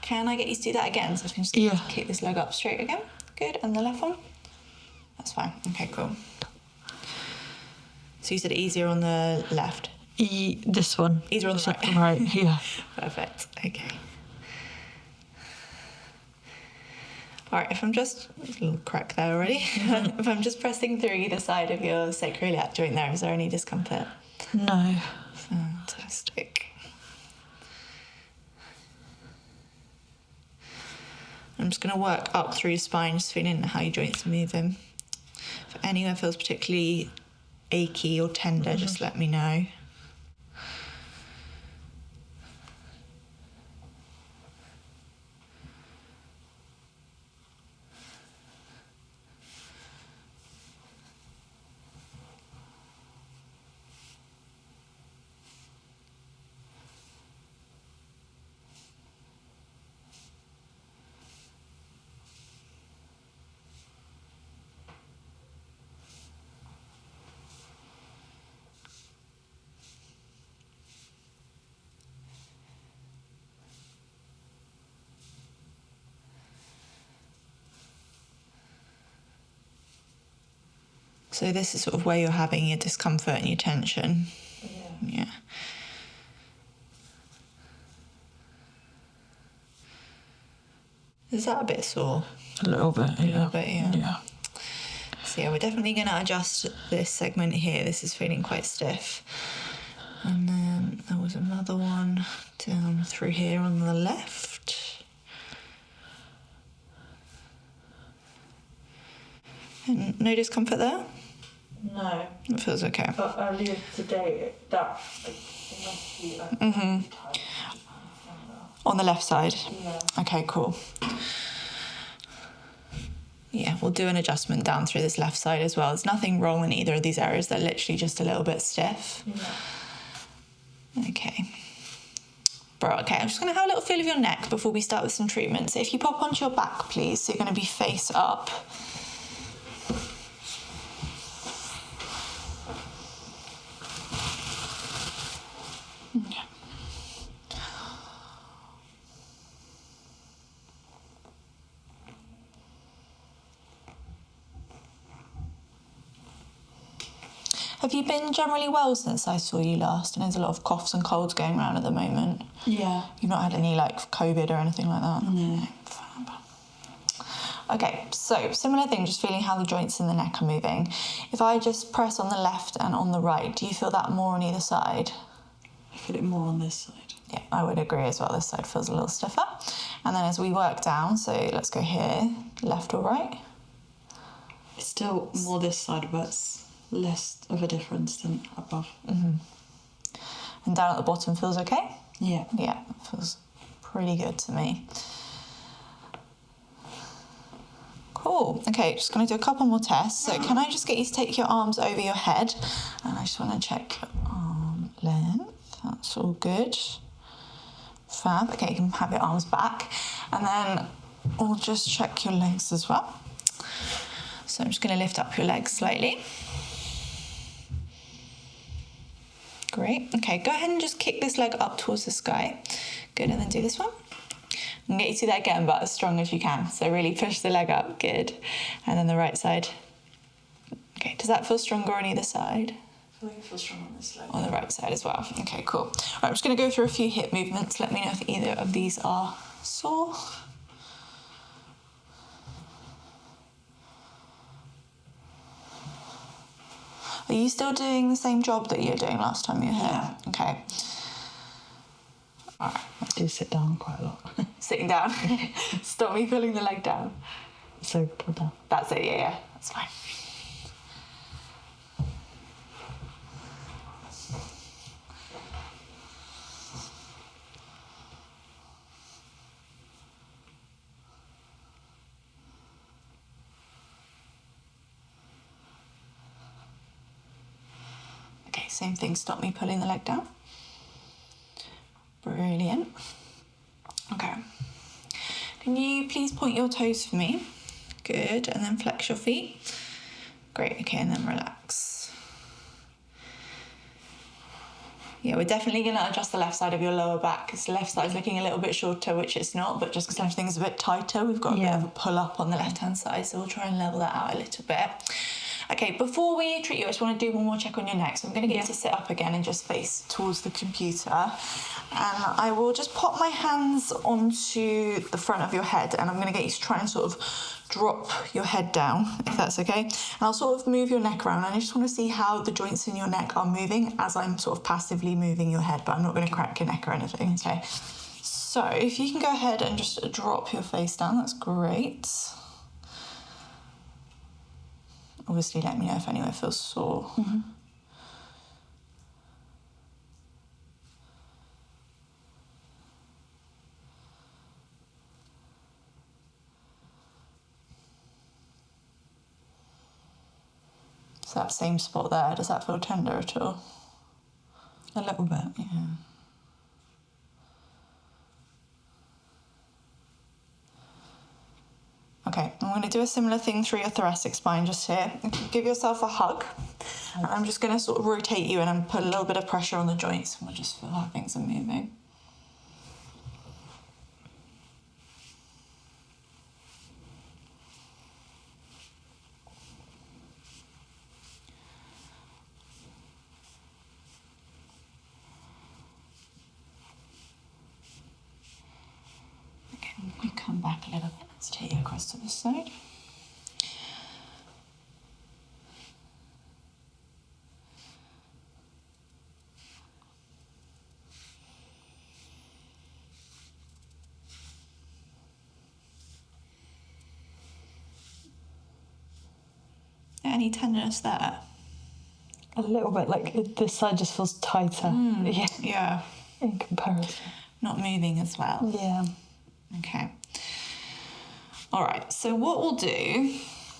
Can I get you to do that again? So I can just kick this leg up straight again. Good. And the left one? That's fine. Okay, cool. So you said easier on the left? This one. Easier on the right? Right, yeah. Perfect. Okay. All right, if I'm just... There's a little crack there already. If I'm just pressing through either side of your sacroiliac joint there, is there any discomfort? No. Fantastic. I'm just going to work up through your spine, just feeling how your joints are moving. If anywhere feels particularly achy or tender, just let me know. So this is sort of where you're having your discomfort and your tension. Yeah. Is that a bit sore? A little bit, yeah. A little bit, yeah. Yeah. So yeah, we're definitely going to adjust this segment here. This is feeling quite stiff. And then there was another one down through here on the left. And no discomfort there? No. It feels okay. But earlier today, that must be On the left side? Yeah. Okay, cool. Yeah, we'll do an adjustment down through this left side as well. There's nothing wrong in either of these areas. They're literally just a little bit stiff. Yeah. Okay. Bro, okay, I'm just going to have a little feel of your neck before we start with some treatment. So if you pop onto your back, please. So you're going to be face up. Okay. Have you been generally well since I saw you last? And there's a lot of coughs and colds going around at the moment. Yeah. You've not had any like COVID or anything like that? No. Fab. Okay, so similar thing, just feeling how the joints in the neck are moving. If I just press on the left and on the right, do you feel that more on either side? I feel it more on this side. Yeah, I would agree as well. This side feels a little stiffer. And then as we work down, so let's go here, left or right? It's still more this side, but it's less of a difference than above. And down at the bottom feels okay? Yeah. Yeah, it feels pretty good to me. Cool. Okay, just going to do a couple more tests. So can I just get you to take your arms over your head? And I just want to check your arm length. That's all good. Fab. Okay, you can have your arms back. And then we'll just check your legs as well. So I'm just going to lift up your legs slightly. Great. Okay, go ahead and just kick this leg up towards the sky. Good, and then do this one. And get you to do that again, but as strong as you can. So really push the leg up. Good. And then the right side. Okay, does that feel stronger on either side? Do you feel strong on this leg? On the right side as well. Okay, cool. Right, I'm just going to go through a few hip movements. Let me know if either of these are sore. Are you still doing the same job that you were doing last time you were here? Yeah. Okay. All right. I do sit down quite a lot. Sitting down. Stop me pulling the leg down. So pull down. That's it, yeah, that's fine. Okay, same thing, stop me pulling the leg down. Brilliant. Okay. Can you please point your toes for me? Good, and then flex your feet. Great, okay, and then relax. Yeah, we're definitely going to adjust the left side of your lower back because the left side is looking a little bit shorter, which it's not, but just because everything's a bit tighter, we've got a bit of a pull up on the left-hand side, so we'll try and level that out a little bit. Okay, before we treat you, I just want to do one more check on your neck. So I'm going to get you to sit up again and just face towards the computer. And I will just pop my hands onto the front of your head and I'm going to get you to try and sort of drop your head down, if that's okay. And I'll sort of move your neck around and I just want to see how the joints in your neck are moving as I'm sort of passively moving your head, but I'm not going to crack your neck or anything, okay? So if you can go ahead and just drop your face down, that's great. Obviously, let me know if anywhere feels sore. Mm-hmm. So that same spot there, does that feel tender at all? A little bit. Yeah. Okay, I'm going to do a similar thing through your thoracic spine just here. Give yourself a hug. And I'm just going to sort of rotate you and put a little bit of pressure on the joints and we'll just feel how things are moving. Okay, we come back a little bit. Let's take you across to this side. Any tenderness there? A little bit, like this side just feels tighter. Yeah. In comparison. Not moving as well. Yeah. Okay. All right, so what we'll do,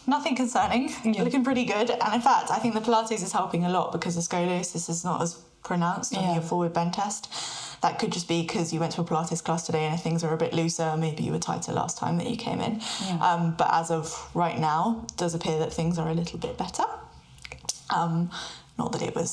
nothing concerning, looking pretty good. And in fact, I think the Pilates is helping a lot because the scoliosis is not as pronounced on your forward bend test. That could just be because you went to a Pilates class today and things are a bit looser, maybe you were tighter last time that you came in. Yeah. But as of right now, it does appear that things are a little bit better. Not that it was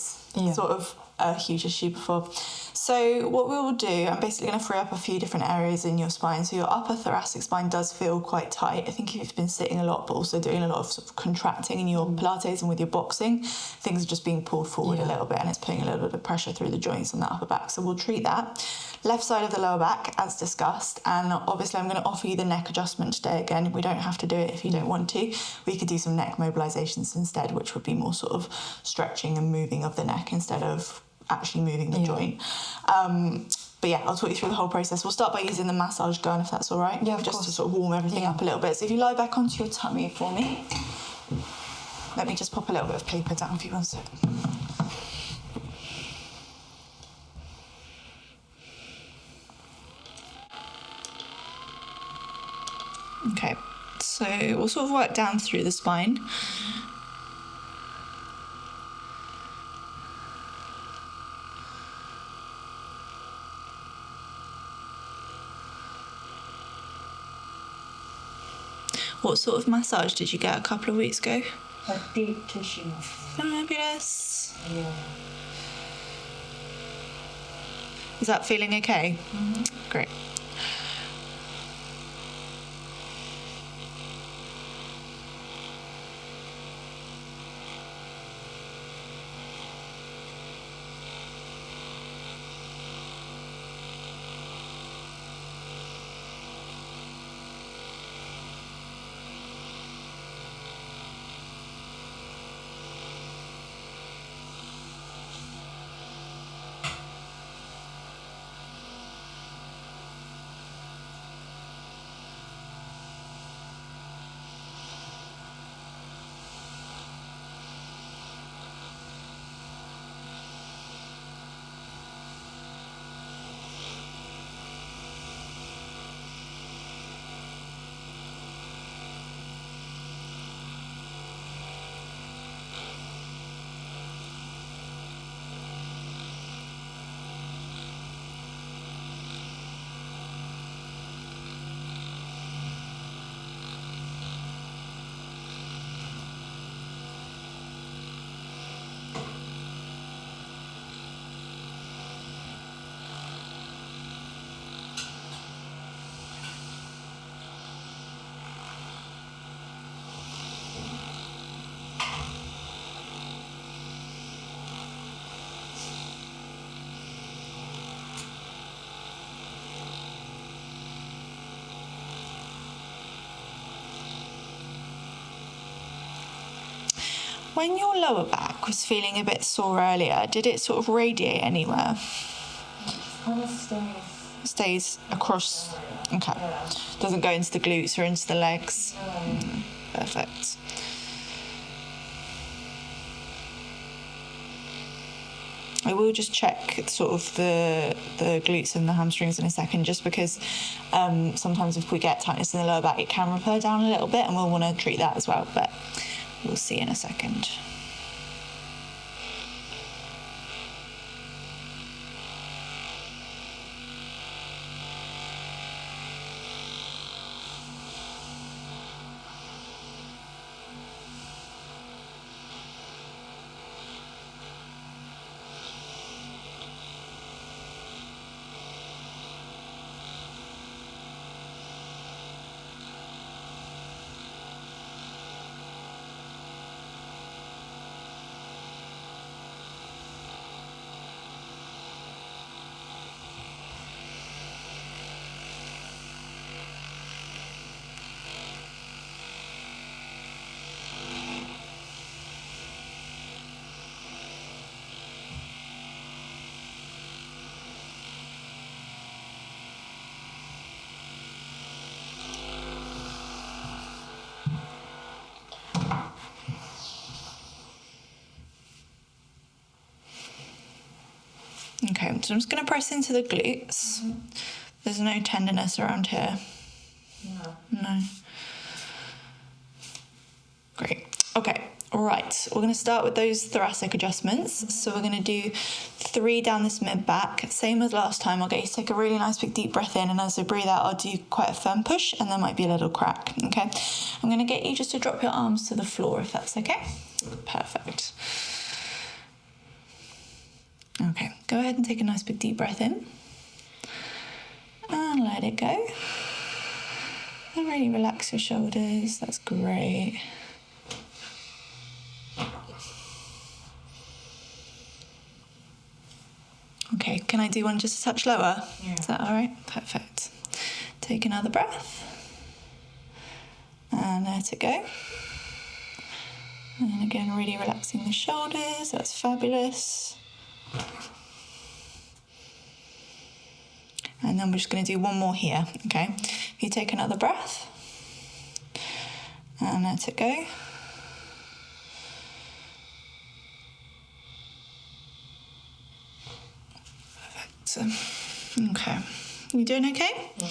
sort of a huge issue before. So what we will do, I'm basically going to free up a few different areas in your spine. So your upper thoracic spine does feel quite tight. I think if you've been sitting a lot, but also doing a lot of sort of contracting in your Pilates and with your boxing, things are just being pulled forward a little bit and it's putting a little bit of pressure through the joints on the upper back. So we'll treat that. Left side of the lower back, as discussed, and obviously I'm going to offer you the neck adjustment today. Again, we don't have to do it if you don't want to. We could do some neck mobilizations instead, which would be more sort of stretching and moving of the neck instead of actually moving the joint. But yeah, I'll talk you through the whole process. We'll start by using the massage gun, if that's all right. Yeah, of just course. to sort of warm everything up a little bit. So if you lie back onto your tummy for me. Let me just pop a little bit of paper down for you one sec. Okay, so we'll sort of work down through the spine. What sort of massage did you get a couple of weeks ago? A deep tissue. Fabulous. Yeah. Is that feeling okay? Great. When your lower back was feeling a bit sore earlier, did it sort of radiate anywhere? Stays across. Okay. Doesn't go into the glutes or into the legs. Perfect. I will just check sort of the glutes and the hamstrings in a second, just because sometimes if we get tightness in the lower back, it can refer down a little bit, and we'll want to treat that as well, but we'll see in a second. Okay, so I'm just going to press into the glutes. There's no tenderness around here. No. Great. Okay, all right. We're going to start with those thoracic adjustments. So we're going to do 3 down this mid-back. Same as last time. I'll get you to take a really nice big deep breath in, and as I breathe out, I'll do quite a firm push, and there might be a little crack, okay? I'm going to get you just to drop your arms to the floor, if that's okay. Perfect. Okay, go ahead and take a nice big deep breath in. And let it go. And really relax your shoulders, that's great. Okay, can I do one just a touch lower? Yeah. Is that all right? Perfect. Take another breath. And let it go. And again, really relaxing the shoulders, that's fabulous. And then we're just going to do one more here, okay? If you take another breath and let it go. Perfect. Okay. You doing okay? Yeah.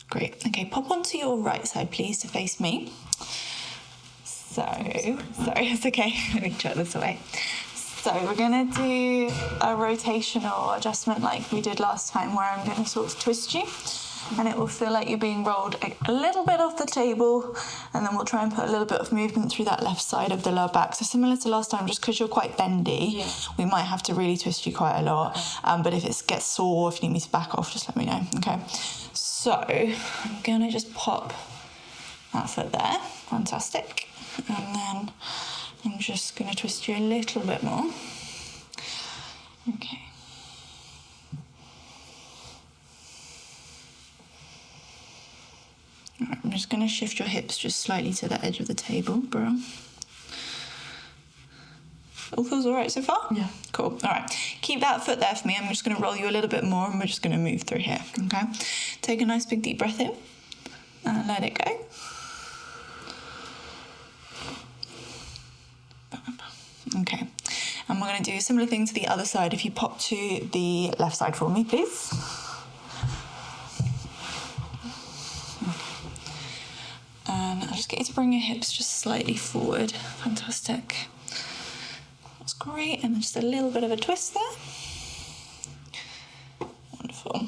Great. Okay, pop onto your right side, please, to face me. Sorry, it's okay. Let me try this away. So we're going to do a rotational adjustment like we did last time, where I'm going to sort of twist you, and it will feel like you're being rolled a little bit off the table, and then we'll try and put a little bit of movement through that left side of the lower back. So similar to last time, just because you're quite bendy, we might have to really twist you quite a lot. But if it gets sore, if you need me to back off, just let me know, okay? So I'm going to just pop that foot there. Fantastic. And then I'm just going to twist you a little bit more. Okay. All right, I'm just going to shift your hips just slightly to the edge of the table, bro. All feels all right so far? Yeah. Cool. All right. Keep that foot there for me. I'm just going to roll you a little bit more, and we're just going to move through here, okay? Take a nice big deep breath in and let it go. Okay. And we're going to do a similar thing to the other side. If you pop to the left side for me, please. And I'll just get you to bring your hips just slightly forward. Fantastic. That's great. And just a little bit of a twist there. Wonderful.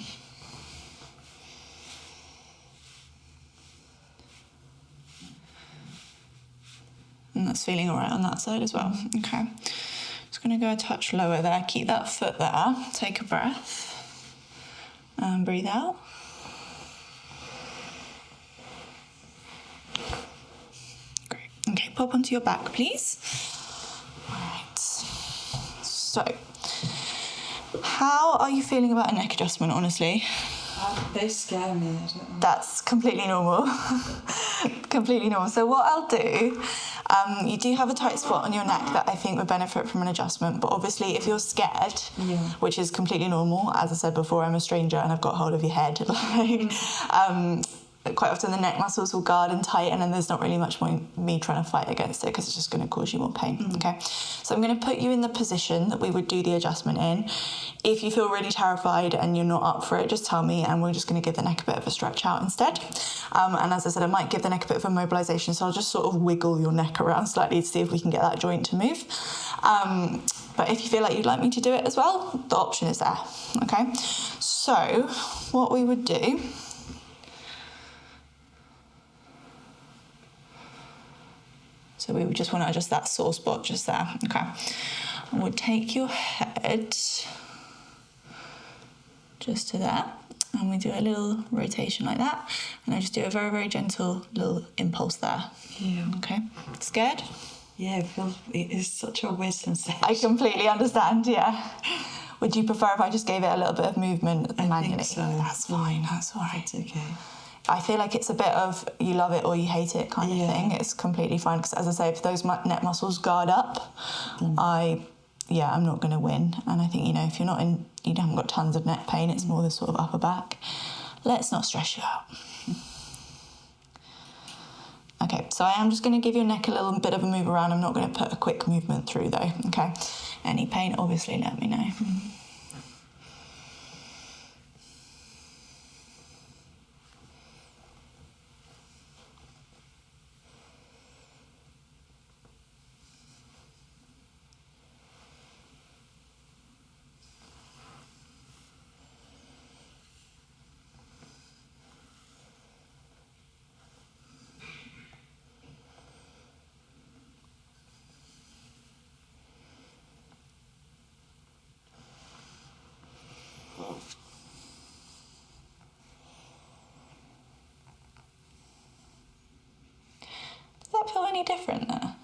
And that's feeling all right on that side as well. Okay. Just going to go a touch lower there. Keep that foot there. Take a breath. And breathe out. pop onto your back, please. All right. So, how are you feeling about a neck adjustment, honestly? They scare me. That's completely normal. Completely normal. So what I'll do, you do have a tight spot on your neck that I think would benefit from an adjustment, but obviously if you're scared, which is completely normal, as I said before, I'm a stranger and I've got hold of your head, quite often the neck muscles will guard and tighten, and there's not really much point me trying to fight against it because it's just going to cause you more pain. Okay, so I'm going to put you in the position that we would do the adjustment in. If you feel really terrified and you're not up for it, just tell me and we're just going to give the neck a bit of a stretch out instead. And as I said, I might give the neck a bit of a mobilisation, so I'll just sort of wiggle your neck around slightly to see if we can get that joint to move. But if you feel like you'd like me to do it as well, the option is there. Okay, so what we would do, so we would just want to adjust that sore spot just there, okay? And we'll take your head just to there, and we do a little rotation like that, and I just do a very, very gentle little impulse there. Yeah. Okay, scared? Yeah, it is such a weird sensation. I completely understand, yeah. Would you prefer if I just gave it a little bit of movement manually? I think so. That's fine, that's all right. It's okay. I feel like it's a bit of you love it or you hate it kind of thing. It's completely fine because, as I say, if those neck muscles guard up, I'm not going to win. And I think, if you're you haven't got tons of neck pain, it's more the sort of upper back. Let's not stress you out. Okay, so I am just going to give your neck a little bit of a move around. I'm not going to put a quick movement through though, okay? Any pain, obviously, let me know. Does that feel any different there?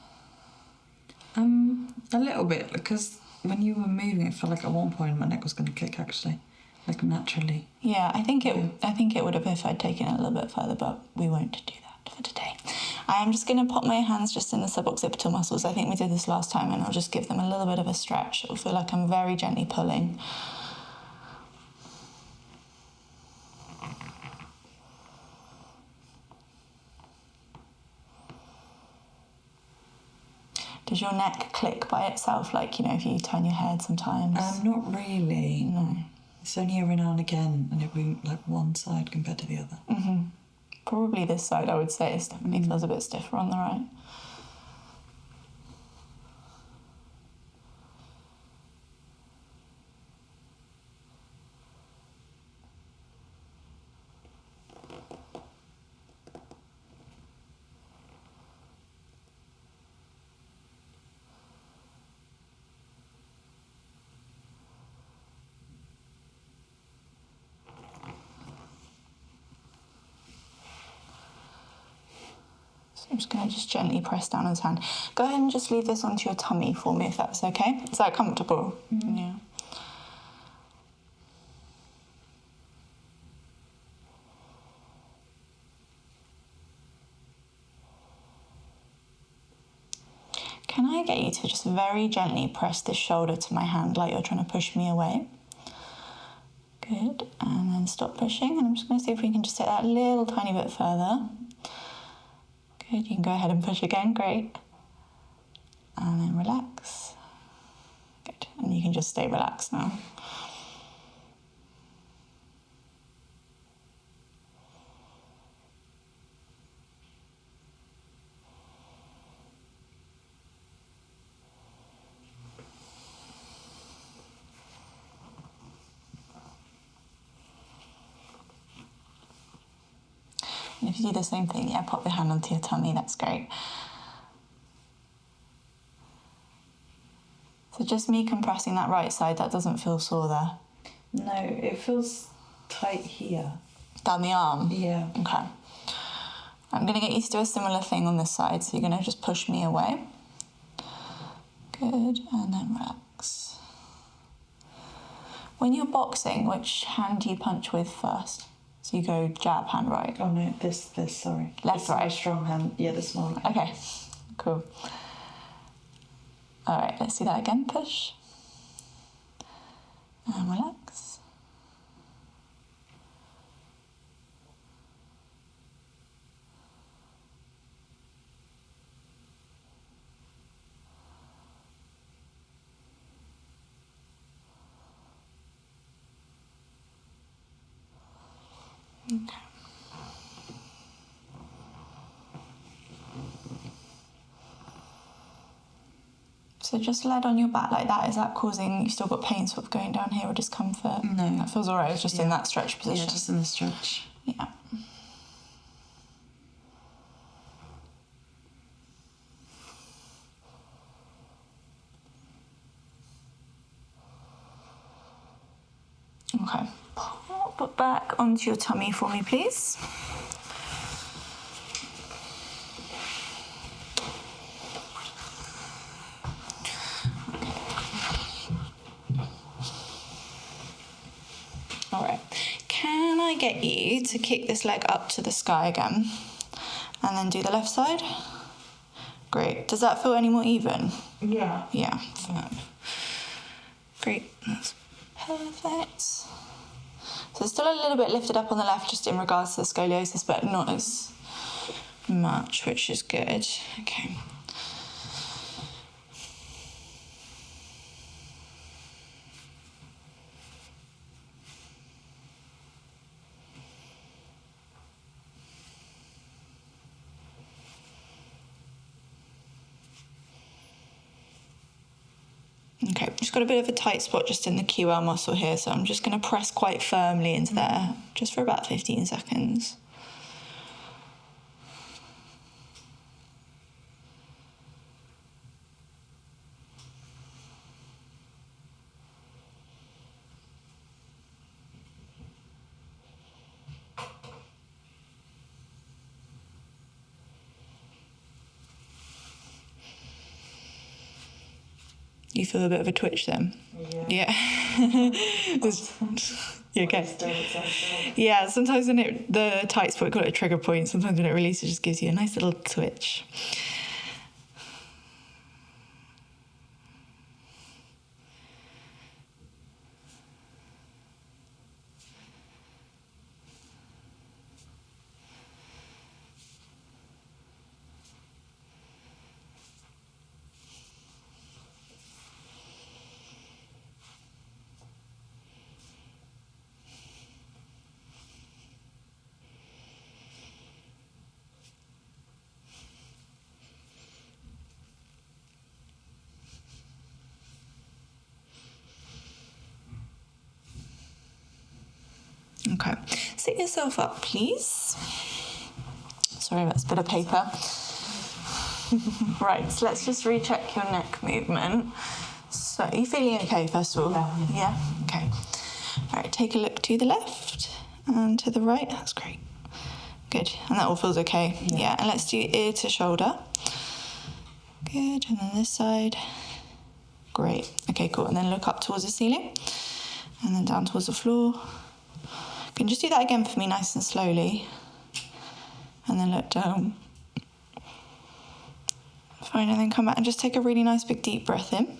A little bit, because when you were moving, it felt like at one point my neck was going to click actually, like naturally. Yeah, I think it would have if I'd taken it a little bit further, but we won't do that for today. I am just going to pop my hands just in the suboccipital muscles. I think we did this last time, and I'll just give them a little bit of a stretch. It'll feel like I'm very gently pulling. Does your neck click by itself, like, if you turn your head sometimes? Not really. No. It's only every now and again, and it'll be like one side compared to the other. Mm-hmm. Probably this side, I would say, it definitely feels a bit stiffer on the right. I'm just going to just gently press down on his hand. Go ahead and just leave this onto your tummy for me, if that's okay. Is that comfortable? Mm-hmm. Yeah. Can I get you to just very gently press this shoulder to my hand like you're trying to push me away? Good. And then stop pushing. And I'm just going to see if we can just take that a little tiny bit further. Good, you can go ahead and push again, great. And then relax. Good, and you can just stay relaxed now. And if you do the same thing, pop your hand onto your tummy, that's great. So just me compressing that right side, that doesn't feel sore there? No, it feels tight here. Down the arm? Yeah. Okay. I'm going to get you to do a similar thing on this side, so you're going to just push me away. Good, and then relax. When you're boxing, which hand do you punch with first? So you go jab, hand right. Oh no, this, sorry. Left, right. My strong hand, yeah, the small hand. Okay, cool. All right, let's do that again. Push. And relax. Okay. So just lead on your back like that. Is that causing, you still got pain sort of going down here or discomfort? No. That feels all right. It's just in that stretch position. Yeah, just in the stretch. Yeah. Okay. Pop it back onto your tummy for me, please. All right. Can I get you to kick this leg up to the sky again? And then do the left side? Great. Does that feel any more even? Yeah. Yeah. Fab. Great. That's perfect. So it's still a little bit lifted up on the left just in regards to the scoliosis, but not as much, which is good. Okay. Okay, just got a bit of a tight spot just in the QL muscle here, so I'm just going to press quite firmly into there, just for about 15 seconds. You feel a bit of a twitch then? Yeah. You okay? Yeah, sometimes when the tight spot, we call it a trigger point, sometimes when it releases, it just gives you a nice little twitch. Okay, sit yourself up, please. Sorry, that's a bit of paper. Right, so let's just recheck your neck movement. So, are you feeling okay, first of all? Yeah? Okay. All right, take a look to the left and to the right. That's great. Good, and that all feels okay. Yeah, and let's do ear to shoulder. Good, and then this side. Great. Okay, cool. And then look up towards the ceiling and then down towards the floor. You can just do that again for me nice and slowly. And then look down. Fine, and then come back and just take a really nice big deep breath in.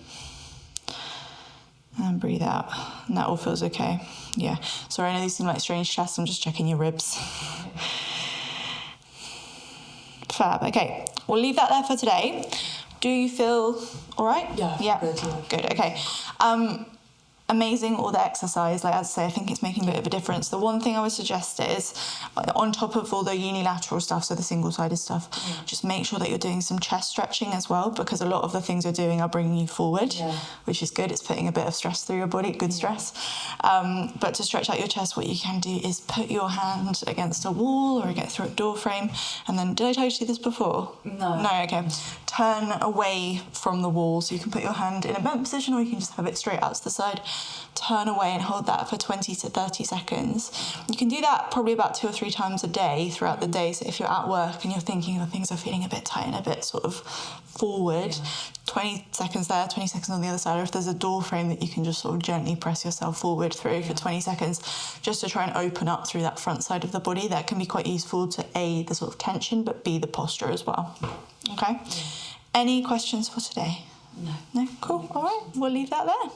And breathe out. And that all feels okay. Yeah. Sorry, I know these seem like strange tests. I'm just checking your ribs. Fab. Okay, we'll leave that there for today. Do you feel all right? Yeah. Good. Okay. Amazing, all the exercise. Like, as I say, I think it's making a bit of a difference. The one thing I would suggest is, on top of all the unilateral stuff, so the single-sided stuff, just make sure that you're doing some chest stretching as well, because a lot of the things you're doing are bringing you forward, which is good. It's putting a bit of stress through your body, good stress. But to stretch out your chest, what you can do is put your hand against a wall or against through a door frame, and then, did I tell you to do this before? No, okay. Turn away from the wall, so you can put your hand in a bent position, or you can just have it straight out to the side. turn away and hold that for 20 to 30 seconds. You can do that probably about 2 or 3 times a day throughout the day. So if you're at work and you're thinking that things are feeling a bit tight and a bit sort of forward, 20 seconds there, 20 seconds on the other side, or if there's a door frame that you can just sort of gently press yourself forward through for 20 seconds, just to try and open up through that front side of the body. That can be quite useful to A, the sort of tension, but B, the posture as well. Okay? Any questions for today? No. No? Cool. All right. We'll leave that there.